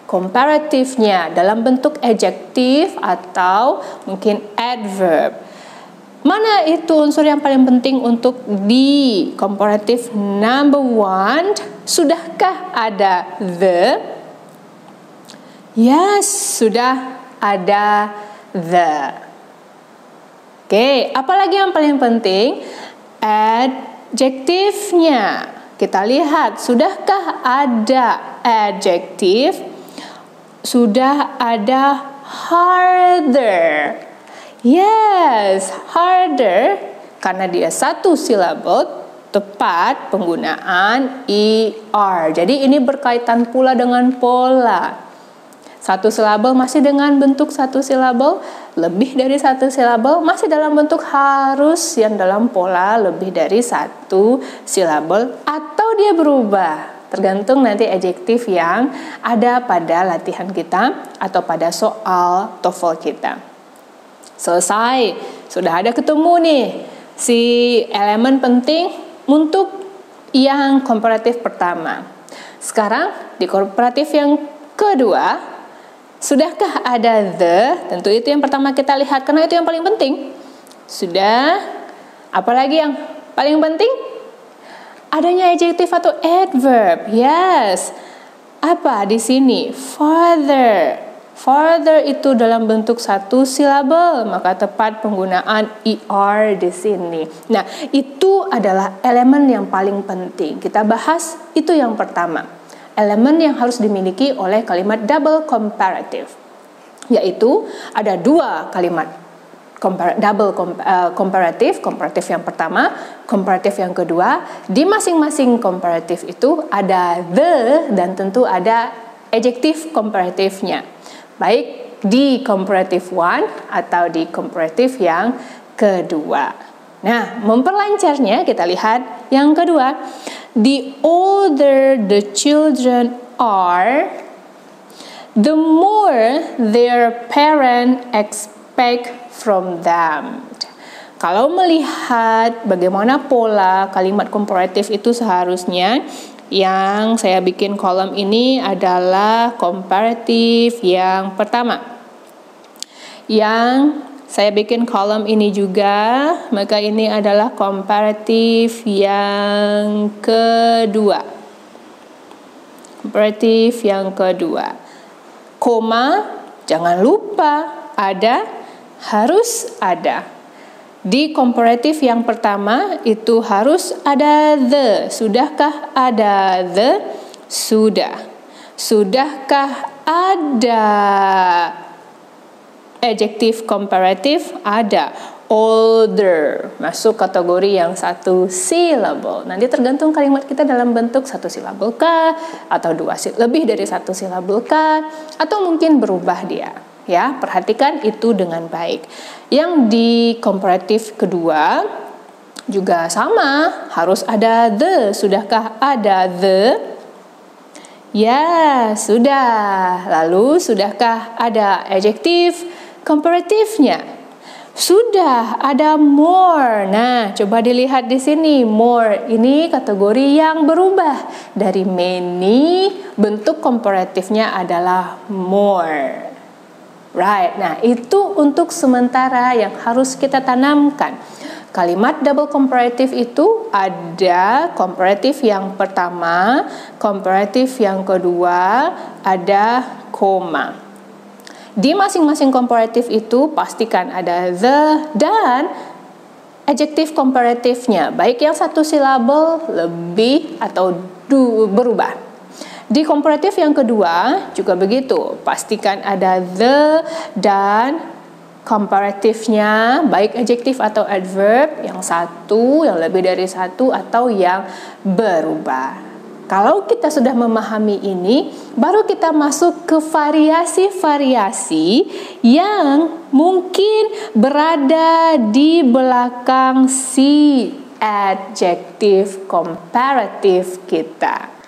komparatifnya dalam bentuk adjektif atau mungkin adverb. Mana itu unsur yang paling penting untuk di komparatif number 1? Sudahkah ada the? Yes, sudah ada the. Oke, apalagi yang paling penting? Adjektifnya. Kita lihat, sudahkah ada adjektif? Sudah ada harder. Yes, harder karena dia satu silabel, tepat penggunaan er. Jadi ini berkaitan pula dengan pola. Satu silabel masih dengan bentuk satu silabel, lebih dari satu silabel masih dalam bentuk harus yang dalam pola lebih dari satu silabel, atau dia berubah. Tergantung nanti adjektif yang ada pada latihan kita atau pada soal TOEFL kita. Selesai, sudah ada ketemu nih si elemen penting untuk yang komparatif pertama. Sekarang di komparatif yang kedua, sudahkah ada the? Tentu itu yang pertama kita lihat karena itu yang paling penting. Sudah. Apalagi yang paling penting? Adanya adjektif atau adverb. Yes. Apa di sini? Farther. Farther itu dalam bentuk satu silabel, maka tepat penggunaan er di sini. Nah, itu adalah elemen yang paling penting. Kita bahas itu yang pertama. Elemen yang harus dimiliki oleh kalimat double comparative. Yaitu ada dua kalimat comparative yang pertama, comparative yang kedua. Di masing-masing comparative itu ada the dan tentu ada adjective comparative-nya. Baik di comparative one atau di comparative yang kedua. Nah, memperlancarnya kita lihat yang kedua. The older the children are, the more their parent expect from them. Kalau melihat bagaimana pola kalimat komparatif itu seharusnya, yang saya bikin kolom ini adalah komparatif yang pertama. Yang saya bikin kolom ini juga, maka ini adalah komparatif yang kedua. Komparatif yang kedua. Koma, jangan lupa ada, harus ada. Di komparatif yang pertama itu harus ada the. Sudahkah ada the? Sudah. Sudahkah ada adjective comparative? Ada. Older masuk kategori yang satu syllable. Nanti tergantung kalimat kita dalam bentuk satu syllable kah, atau lebih dari satu syllable kah, atau mungkin berubah dia. Ya, perhatikan itu dengan baik. Yang di comparative kedua juga sama, harus ada the. Sudahkah ada the? Ya, sudah. Lalu sudahkah ada adjective comparative-nya? Sudah, ada more. Nah, coba dilihat di sini. More ini kategori yang berubah. Dari many, bentuk komparatifnya adalah more. Right, nah itu untuk sementara yang harus kita tanamkan. Kalimat double comparative itu ada komparatif yang pertama, komparatif yang kedua, ada koma. Di masing-masing komparatif itu pastikan ada the dan adjective komparatifnya, baik yang satu silabel, lebih, atau berubah. Di komparatif yang kedua juga begitu, pastikan ada the dan komparatifnya, baik adjektif atau adverb, yang satu, yang lebih dari satu, atau yang berubah. Kalau kita sudah memahami ini, baru kita masuk ke variasi-variasi yang mungkin berada di belakang si adjective comparative kita.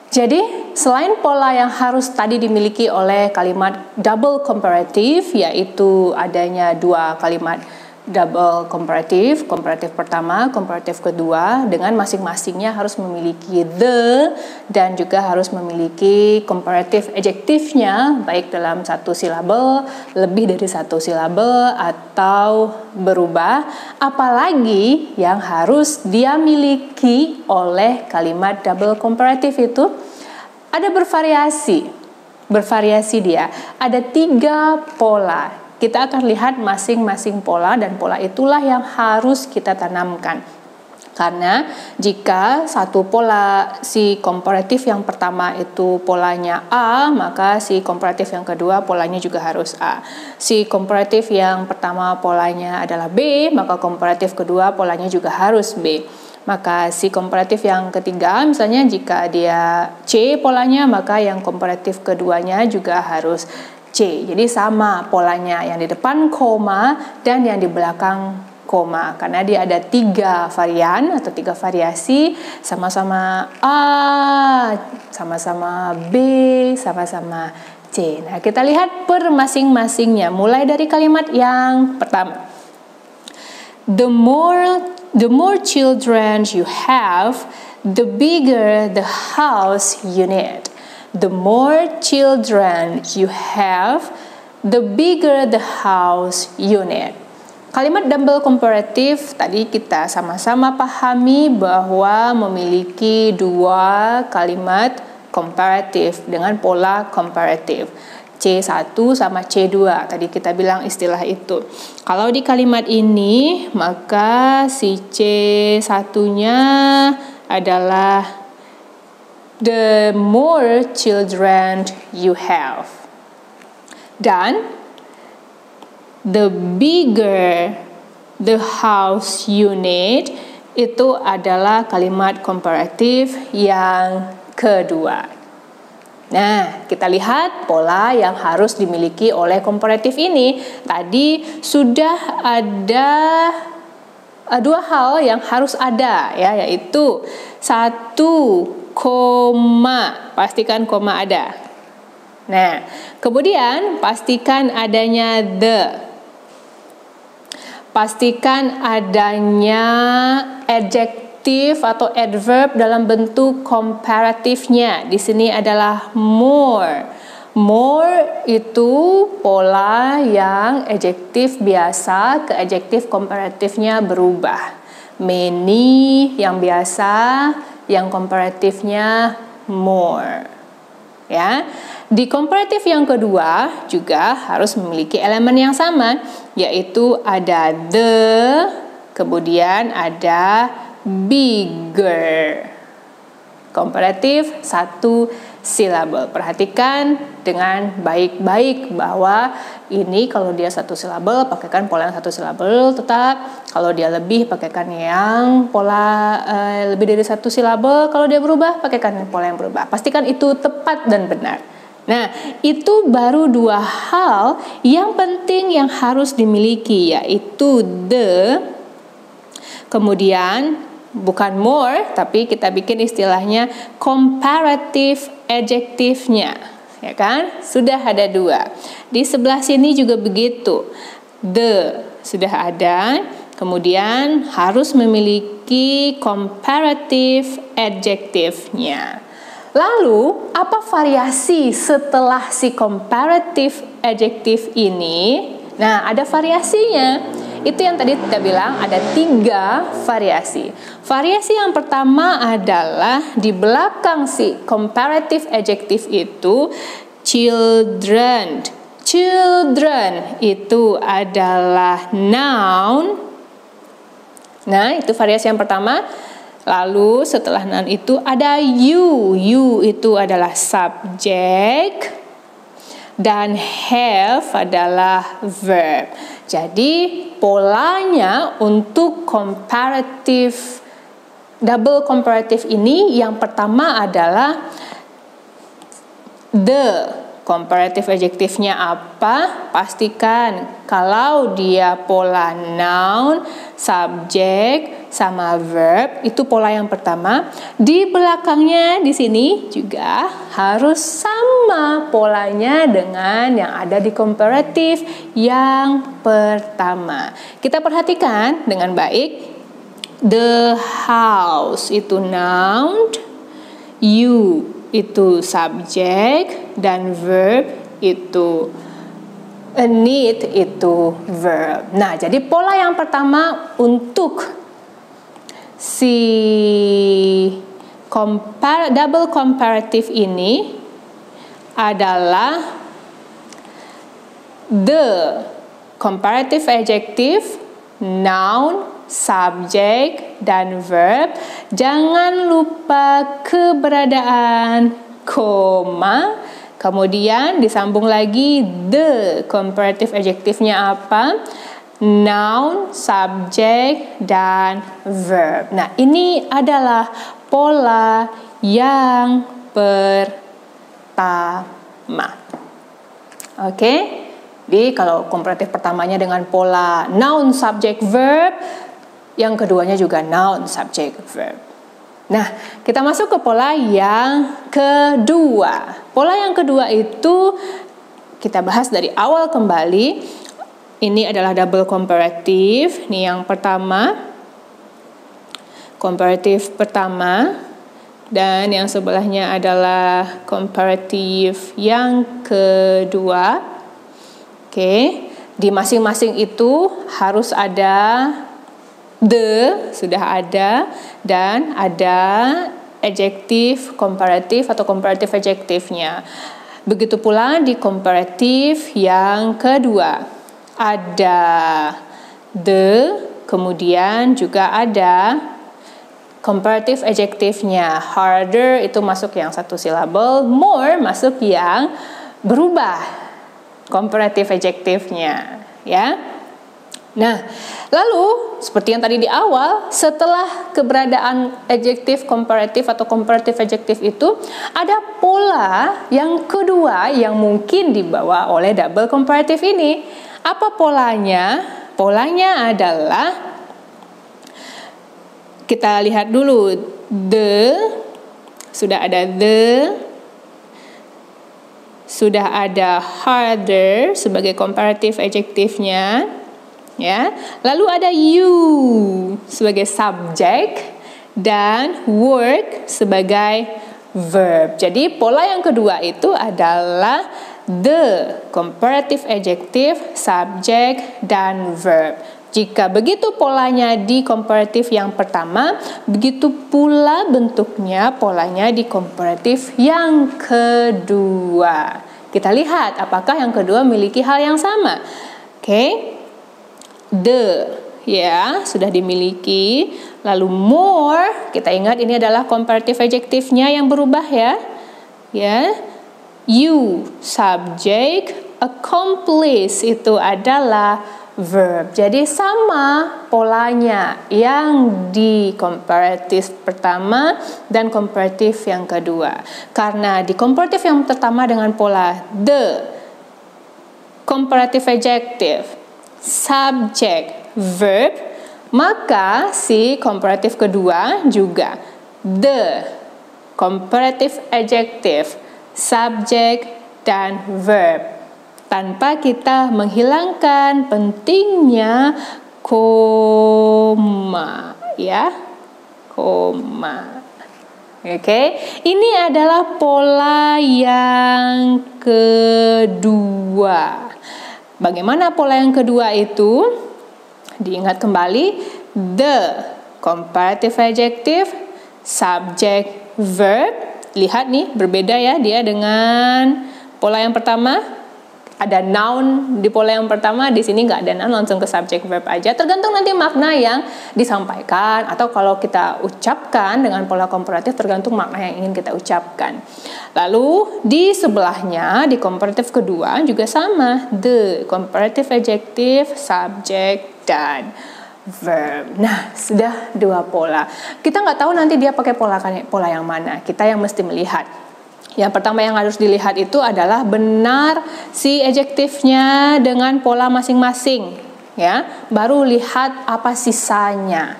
Jadi, selain pola yang harus tadi dimiliki oleh kalimat double comparative, yaitu adanya dua kalimat double comparative, komparatif pertama, komparatif kedua, dengan masing-masingnya harus memiliki the dan juga harus memiliki comparative adjektifnya, baik dalam satu silabel, lebih dari satu silabel, atau berubah. Apalagi yang harus dia miliki oleh kalimat double comparative itu ada bervariasi dia, ada 3 pola. Kita akan lihat masing-masing pola, dan pola itulah yang harus kita tanamkan. Karena jika satu pola si komparatif yang pertama itu polanya A, maka si komparatif yang kedua polanya juga harus A. Si komparatif yang pertama polanya adalah B, maka komparatif kedua polanya juga harus B. Maka si komparatif yang ketiga, misalnya jika dia C polanya, maka yang komparatif keduanya juga harus C. Jadi sama polanya, yang di depan koma dan yang di belakang koma. Karena dia ada 3 varian atau 3 variasi, sama-sama A, sama-sama B, sama-sama C. Nah, kita lihat per masing-masingnya. Mulai dari kalimat yang pertama. The more children you have, the bigger the house you need. The more children you have, the bigger the house you need. Kalimat double comparative tadi kita sama-sama pahami bahwa memiliki 2 kalimat comparative dengan pola comparative. C1 sama C2, tadi kita bilang istilah itu. Kalau di kalimat ini, maka si C1-nya adalah the more children you have. Dan the bigger the house unit, itu adalah kalimat komparatif yang kedua. Nah, kita lihat pola yang harus dimiliki oleh komparatif ini. Tadi sudah ada dua hal yang harus ada, ya, yaitu satu, koma, pastikan koma ada. Nah, kemudian pastikan adanya the, pastikan adanya adjektif atau adverb dalam bentuk komparatifnya. Di sini adalah more. More itu pola yang adjektif biasa ke adjektif komparatifnya berubah. Many yang biasa, yang komparatifnya more. Ya. Di komparatif yang kedua juga harus memiliki elemen yang sama, yaitu ada the, kemudian ada bigger. Komparatif satu silabel. Perhatikan dengan baik-baik bahwa ini kalau dia satu silabel pakaikan pola yang satu silabel tetap, kalau dia lebih pakaikan yang pola lebih dari satu silabel, kalau dia berubah pakaikan pola yang berubah. Pastikan itu tepat dan benar. Nah, itu baru dua hal yang penting yang harus dimiliki, yaitu the, kemudian bukan more, tapi kita bikin istilahnya comparative adjektifnya, ya kan? Sudah ada dua. Di sebelah sini juga begitu. The sudah ada, kemudian harus memiliki comparative adjektifnya. Lalu, apa variasi setelah si comparative adjective ini? Nah, ada variasinya. Itu yang tadi kita bilang ada 3 variasi. Variasi yang pertama adalah di belakang si comparative adjective itu children. Children itu adalah noun. Nah, itu variasi yang pertama. Lalu setelah noun itu ada you. You itu adalah subjek. Dan have adalah verb. Jadi polanya untuk comparative, double comparative ini yang pertama adalah the. Comparative adjektifnya apa? Pastikan kalau dia pola noun, subjek, sama verb, itu pola yang pertama. Di belakangnya di sini juga harus sama polanya dengan yang ada di comparative yang pertama. Kita perhatikan dengan baik. The house itu noun, you itu subjek, dan verb itu need itu verb. Nah, jadi pola yang pertama untuk si double comparative ini adalah the comparative adjective, noun, subjek, dan verb. Jangan lupa keberadaan koma. Kemudian disambung lagi the comparative adjektifnya apa? Noun, subjek, dan verb. Nah, ini adalah pola yang pertama. Oke? Jadi kalau komparatif pertamanya dengan pola noun, subjek, verb, yang keduanya juga noun, subjek, verb. Nah, kita masuk ke pola yang kedua. Pola yang kedua itu kita bahas dari awal kembali. Ini adalah double comparative. Ini yang pertama, comparative pertama. Dan yang sebelahnya adalah comparative yang kedua. Oke, di masing-masing itu harus ada the, sudah ada, dan ada adjektif komparatif atau comparative adjektifnya. Begitu pula di komparatif yang kedua. Ada the, kemudian juga ada comparative adjektifnya. Harder itu masuk yang satu silabel, more masuk yang berubah comparative adjektifnya. ya. Nah, lalu seperti yang tadi di awal, setelah keberadaan adjektif komparatif atau comparative adjective itu, ada pola yang kedua yang mungkin dibawa oleh double comparative ini. Apa polanya? Polanya adalah, kita lihat dulu, sudah ada sudah ada harder sebagai comparative adjektifnya. Ya, lalu ada you sebagai subjek dan work sebagai verb. Jadi pola yang kedua itu adalah the comparative adjective, subjek dan verb. Jika begitu polanya di comparative yang pertama, begitu pula bentuknya polanya di comparative yang kedua. Kita lihat apakah yang kedua memiliki hal yang sama. Oke. The, ya, sudah dimiliki. Lalu more, kita ingat ini adalah comparative adjektifnya yang berubah, ya. Ya. You, subject, accomplice itu adalah verb. Jadi sama polanya yang di comparative pertama dan comparative yang kedua. Karena di comparative yang pertama dengan pola the, comparative adjective, subject, verb, maka si comparative kedua juga the, comparative adjective, subject, dan verb, tanpa kita menghilangkan pentingnya koma, ya, koma. Oke, ini adalah pola yang kedua. Bagaimana pola yang kedua itu? Diingat kembali, the, comparative adjective, subject, verb. Lihat nih, berbeda ya dia dengan pola yang pertama. Ada noun di pola yang pertama, di sini nggak ada noun, langsung ke subject verb aja. Tergantung nanti makna yang disampaikan, atau kalau kita ucapkan dengan pola komparatif tergantung makna yang ingin kita ucapkan. Lalu di sebelahnya di komparatif kedua juga sama, the, comparative adjective, subject, dan verb. Nah, sudah dua pola. Kita nggak tahu nanti dia pakai pola yang mana. Kita yang mesti melihat. Yang pertama yang harus dilihat itu adalah benar si adjektifnya dengan pola masing-masing, ya. Baru lihat apa sisanya.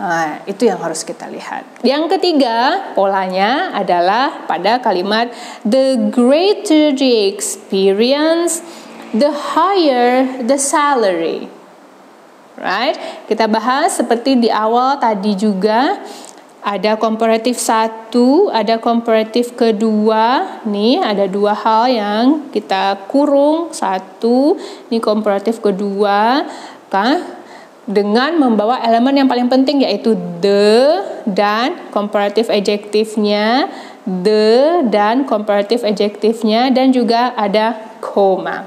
Nah, itu yang harus kita lihat. Yang ketiga, polanya adalah pada kalimat the greater the experience, the higher the salary. Right? Kita bahas seperti di awal tadi juga. Ada komparatif satu, ada komparatif kedua. Nih ada dua hal yang kita kurung. Satu, ini komparatif kedua, kan? Dengan membawa elemen yang paling penting yaitu the dan komparatif adjektifnya, the dan komparatif adjektifnya, dan juga ada koma.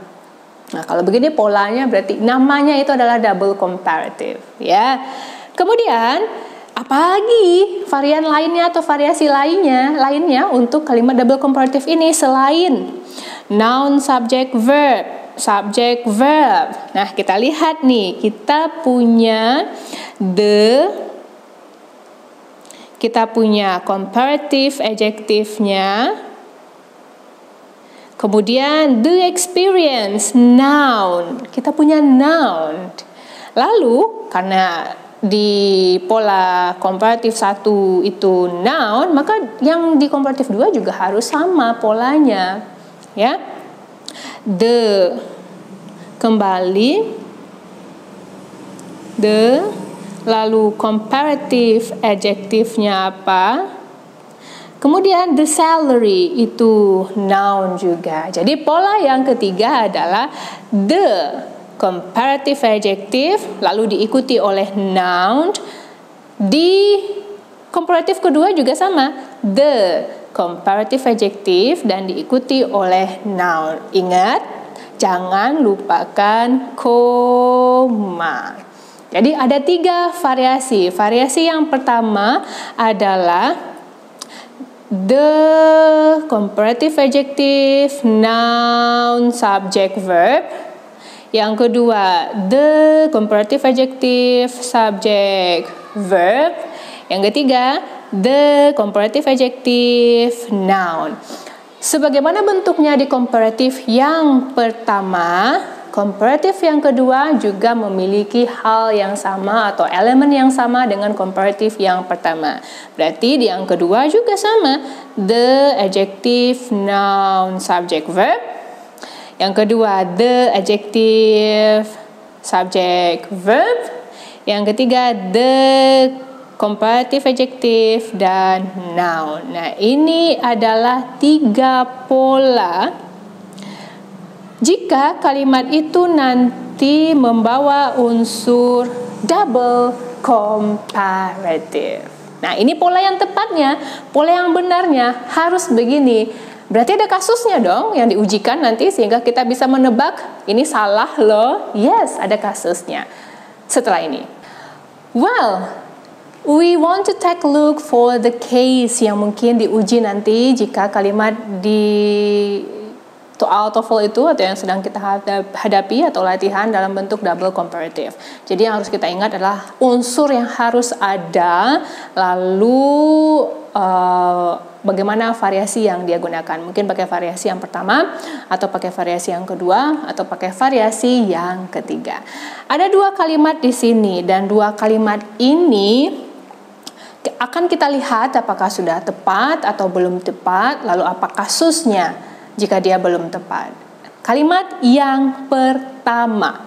Nah, kalau begini polanya berarti namanya itu adalah double comparative, ya. Kemudian apa lagi varian lainnya atau variasi lainnya untuk kalimat double comparative ini selain noun, subject, verb, subject, verb. Nah, kita lihat nih, kita punya kita punya comparative adjektifnya. Kemudian the experience, noun. Kita punya noun. Lalu karena di pola komparatif 1 itu noun, maka yang di komparatif 2 juga harus sama polanya, ya. The, kembali the, lalu comparative adjektifnya apa, kemudian the salary itu noun juga. Jadi pola yang ketiga adalah the comparative adjective, lalu diikuti oleh noun. Di komparatif kedua juga sama, the comparative adjective dan diikuti oleh noun. Ingat, jangan lupakan koma. Jadi ada 3 variasi. Variasi yang pertama adalah the comparative adjective, noun, subject, verb. Yang kedua, the comparative adjective, subject, verb. Yang ketiga, the comparative adjective, noun. Sebagaimana bentuknya di komparatif yang pertama, komparatif yang kedua juga memiliki hal yang sama atau elemen yang sama dengan komparatif yang pertama. Berarti di yang kedua juga sama, the adjective, noun, subject, verb. Yang kedua, the adjective, subject, verb. Yang ketiga, the comparative adjective dan noun. Nah, ini adalah 3 pola jika kalimat itu nanti membawa unsur double comparative. Nah, ini pola yang tepatnya, pola yang benarnya harus begini. Berarti ada kasusnya dong yang diujikan nanti sehingga kita bisa menebak ini salah loh. Yes, ada kasusnya. Setelah ini, well, we want to take a look for the case yang mungkin diuji nanti jika kalimat di TOEFL itu atau yang sedang kita hadapi atau latihan dalam bentuk double comparative. Jadi yang harus kita ingat adalah unsur yang harus ada, lalu bagaimana variasi yang dia gunakan. Mungkin pakai variasi yang pertama, atau pakai variasi yang kedua, atau pakai variasi yang ketiga. Ada 2 kalimat di sini, dan 2 kalimat ini akan kita lihat apakah sudah tepat atau belum tepat, lalu apa kasusnya jika dia belum tepat. Kalimat yang pertama,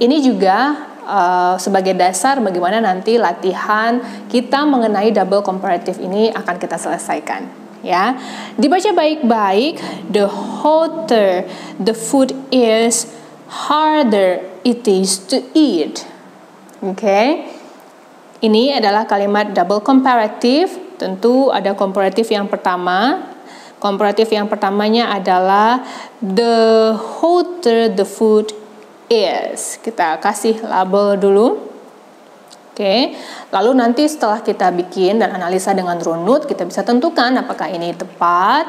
ini juga sebagai dasar bagaimana nanti latihan kita mengenai double comparative ini akan kita selesaikan. Ya, dibaca baik-baik. The hotter the food is, harder it is to eat. Oke. Ini adalah kalimat double comparative. Tentu ada komparatif yang pertama. Komparatif yang pertamanya adalah the hotter the food is. Kita kasih label dulu. Oke. Lalu nanti setelah kita bikin dan analisa dengan runut, kita bisa tentukan apakah ini tepat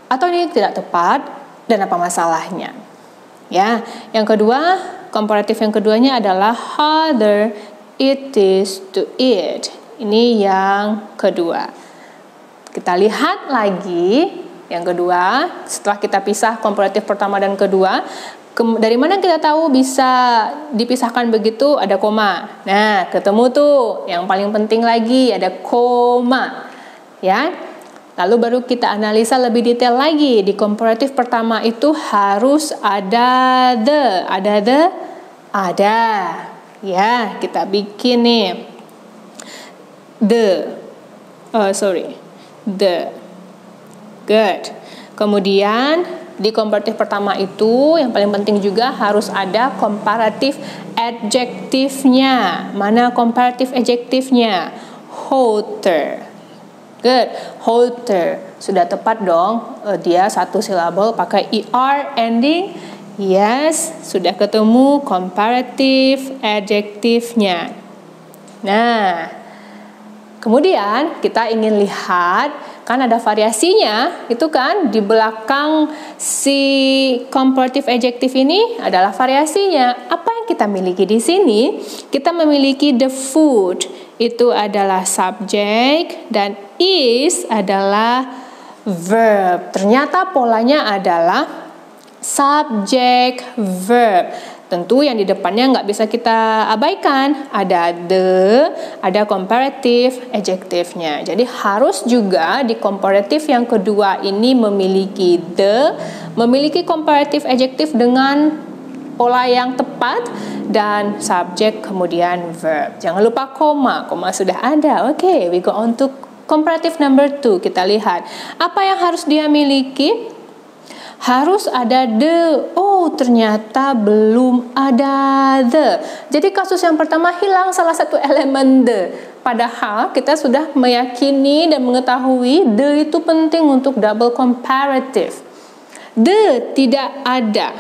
atau ini tidak tepat dan apa masalahnya. Ya. Yang kedua, komparatif yang keduanya adalah harder it is to eat. Ini yang kedua. Kita lihat lagi yang kedua, setelah kita pisah komparatif pertama dan kedua, dari mana kita tahu bisa dipisahkan begitu? Ada koma. Nah, ketemu tuh. Yang paling penting lagi ada koma. Ya. Lalu baru kita analisa lebih detail lagi. Di komparatif pertama itu harus ada the. Ada the? Ada. Ya, kita bikin nih. The. Good. Kemudian di komparatif pertama itu yang paling penting juga harus ada komparatif adjektifnya. Mana komparatif adjektifnya? Hotter. Good. Hotter. Sudah tepat dong. Dia satu silabel pakai er ending. Yes, sudah ketemu komparatif adjektifnya. Nah, kemudian kita ingin lihat, kan ada variasinya, itu kan di belakang si comparative adjective ini adalah variasinya. Apa yang kita miliki di sini? Kita memiliki the food, itu adalah subjek, dan is adalah verb. Ternyata polanya adalah subjek verb. Tentu yang di depannya nggak bisa kita abaikan. Ada the, ada comparative adjektifnya. Jadi harus juga di comparative yang kedua ini memiliki the, memiliki comparative adjective dengan pola yang tepat, dan subjek kemudian verb. Jangan lupa koma. Koma sudah ada. Oke, we go on to comparative number 2. Kita lihat apa yang harus dia miliki. Harus ada the. Oh, ternyata belum ada the. Jadi kasus yang pertama hilang salah satu elemen the. Padahal kita sudah meyakini dan mengetahui the itu penting untuk double comparative. The tidak ada.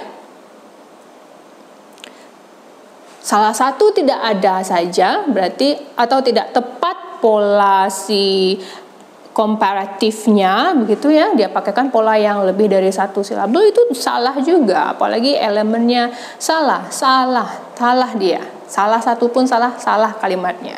Salah satu tidak ada saja berarti atau tidak tepat pola si komparatifnya begitu ya, dia pakaikan pola yang lebih dari satu silabel, itu salah juga. Apalagi elemennya salah dia. Salah satu pun salah kalimatnya.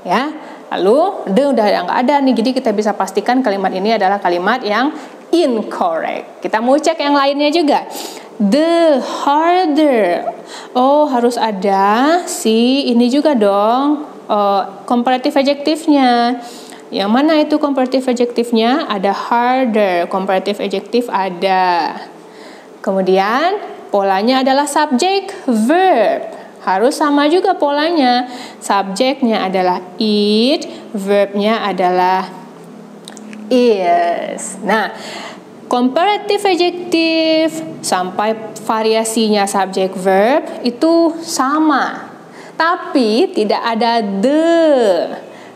Ya. Lalu the udah nggak ada nih, jadi kita bisa pastikan kalimat ini adalah kalimat yang incorrect. Kita mau cek yang lainnya juga. The harder. Oh, harus ada si ini juga dong. Comparative adjektifnya. Yang mana itu comparative adjektifnya? Ada harder, comparative adjective ada. Kemudian polanya adalah subject verb. Harus sama juga polanya. Subjeknya adalah it, verbnya adalah is. Nah, comparative adjective sampai variasinya subject verb itu sama. Tapi tidak ada the.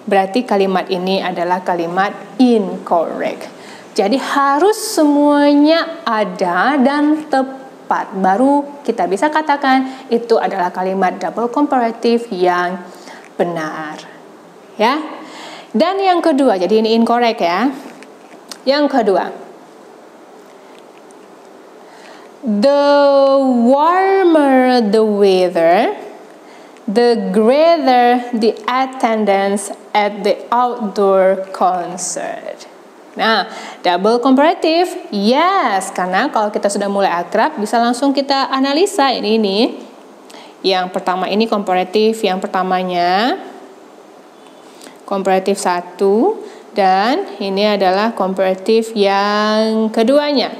Berarti kalimat ini adalah kalimat incorrect. Jadi harus semuanya ada dan tepat. Baru kita bisa katakan itu adalah kalimat double comparative yang benar. Ya. Dan yang kedua, jadi ini incorrect ya. Yang kedua. The warmer the weather, the greater the attendance at the outdoor concert. Nah, double comparative, yes, karena kalau kita sudah mulai akrab, bisa langsung kita analisa ini. Yang pertama ini comparative, yang pertamanya comparative 1, dan ini adalah comparative yang keduanya.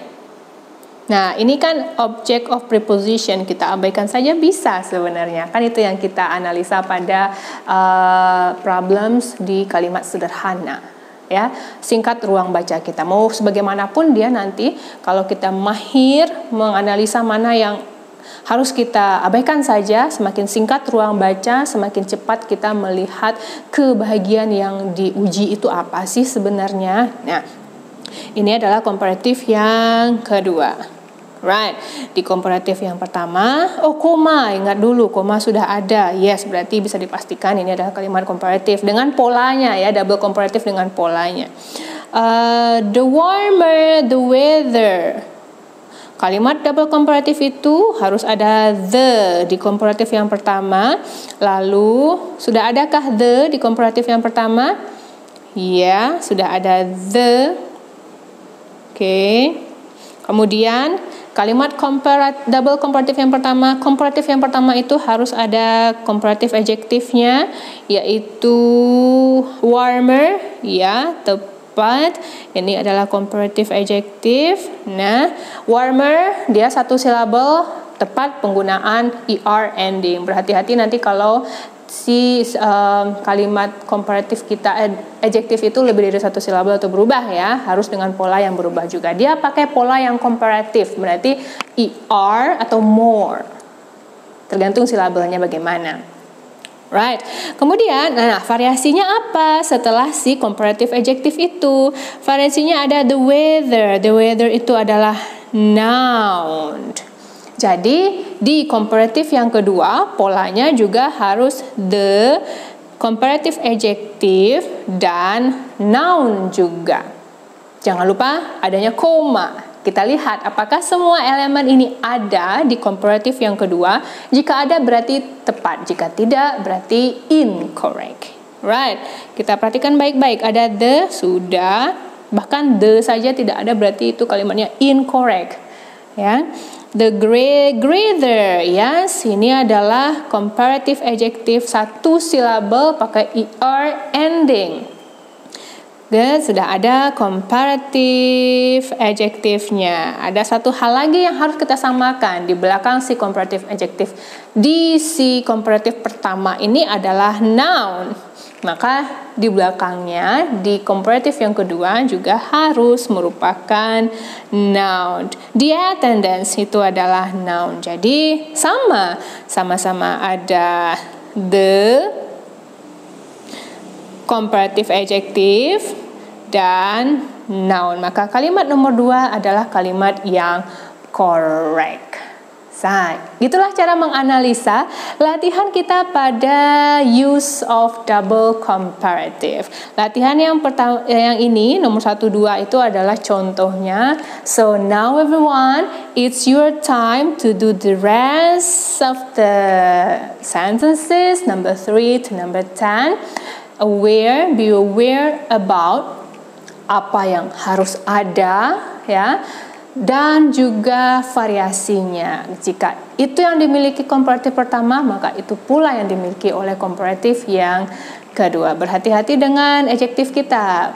Nah, ini kan object of preposition, kita abaikan saja bisa sebenarnya. Kan itu yang kita analisa pada problems di kalimat sederhana. Ya, singkat ruang baca kita. Mau sebagaimanapun dia nanti, kalau kita mahir menganalisa mana yang harus kita abaikan saja, semakin singkat ruang baca, semakin cepat kita melihat kebahagiaan yang diuji itu apa sih sebenarnya. Nah, ini adalah komparatif yang kedua. Right, di komparatif yang pertama, koma, ingat dulu, koma sudah ada. Yes, berarti bisa dipastikan ini adalah kalimat komparatif dengan polanya ya, double komparatif dengan polanya. The warmer the weather. Kalimat double komparatif itu harus ada the di komparatif yang pertama. Lalu, sudah adakah the di komparatif yang pertama? Ya, sudah ada the. Oke. Kemudian kalimat double comparative yang pertama itu harus ada comparative adjektifnya, yaitu warmer, ya, tepat. Ini adalah comparative adjective. Nah, warmer dia satu silabel, tepat penggunaan er ending. Berhati-hati nanti kalau si kalimat komparatif kita adjektif itu lebih dari satu silabel atau berubah ya, harus dengan pola yang berubah juga. Dia pakai pola yang komparatif, berarti er atau more, tergantung silabelnya bagaimana. Right. Kemudian, nah variasinya apa setelah si comparative adjective itu? Variasinya ada the weather. The weather itu adalah noun. Jadi di komparatif yang kedua polanya juga harus the comparative adjective dan noun juga. Jangan lupa adanya koma. Kita lihat apakah semua elemen ini ada di komparatif yang kedua. Jika ada berarti tepat, jika tidak berarti incorrect. Right. Kita perhatikan baik-baik, ada the sudah, bahkan the saja tidak ada berarti itu kalimatnya incorrect. Ya. The greater, yes, ini adalah comparative adjective satu silabel pakai er ending. Dan sudah ada comparative adjective-nya. Ada satu hal lagi yang harus kita samakan di belakang si comparative adjective. Di si comparative pertama ini adalah noun. Maka di belakangnya di comparative yang kedua juga harus merupakan noun. The attendance itu adalah noun. Jadi sama-sama ada the comparative adjective dan noun. Maka kalimat nomor 2 adalah kalimat yang correct. Gitulah cara menganalisa latihan kita pada use of double comparative. Latihan yang pertama, yang ini nomor 1, 2 itu adalah contohnya. So now everyone, it's your time to do the rest of the sentences, number 3 to number 10. Be aware about apa yang harus ada, ya, dan juga variasinya. Jika itu yang dimiliki komparatif pertama, maka itu pula yang dimiliki oleh komparatif yang kedua. Berhati-hati dengan adjektif kita.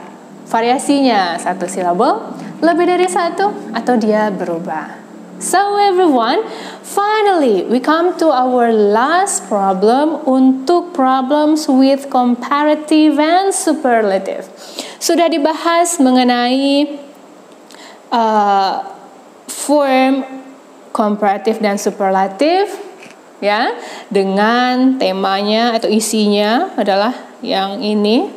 Variasinya 1 silabel, lebih dari 1, atau dia berubah. So everyone, finally we come to our last problem untuk problems with comparative and superlative. Sudah dibahas mengenai form komparatif dan superlatif, ya, dengan temanya atau isinya adalah yang ini.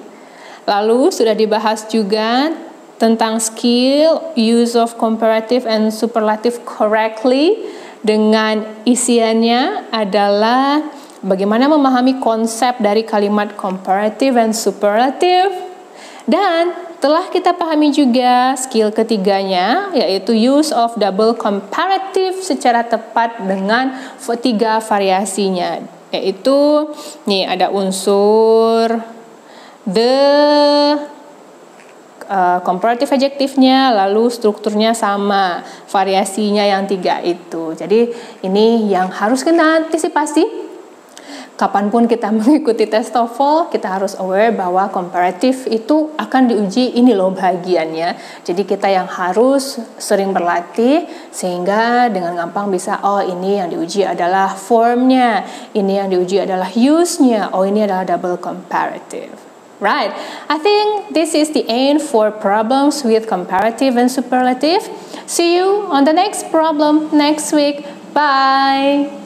Lalu sudah dibahas juga tentang skill use of comparative and superlative correctly, dengan isiannya adalah bagaimana memahami konsep dari kalimat comparative and superlative. Dan telah kita pahami juga skill ketiganya, yaitu use of double comparative secara tepat dengan 3 variasinya, yaitu nih ada unsur the, comparative adjektifnya, lalu strukturnya sama, variasinya yang 3 itu. Jadi ini yang harus kita antisipasi. Kapanpun kita mengikuti tes TOEFL, kita harus aware bahwa komparatif itu akan diuji, ini loh bagiannya. Jadi kita yang harus sering berlatih sehingga dengan gampang bisa, oh ini yang diuji adalah formnya, ini yang diuji adalah use-nya, oh ini adalah double comparative. Right, I think this is the end for problems with comparative and superlative. See you on the next problem next week. Bye!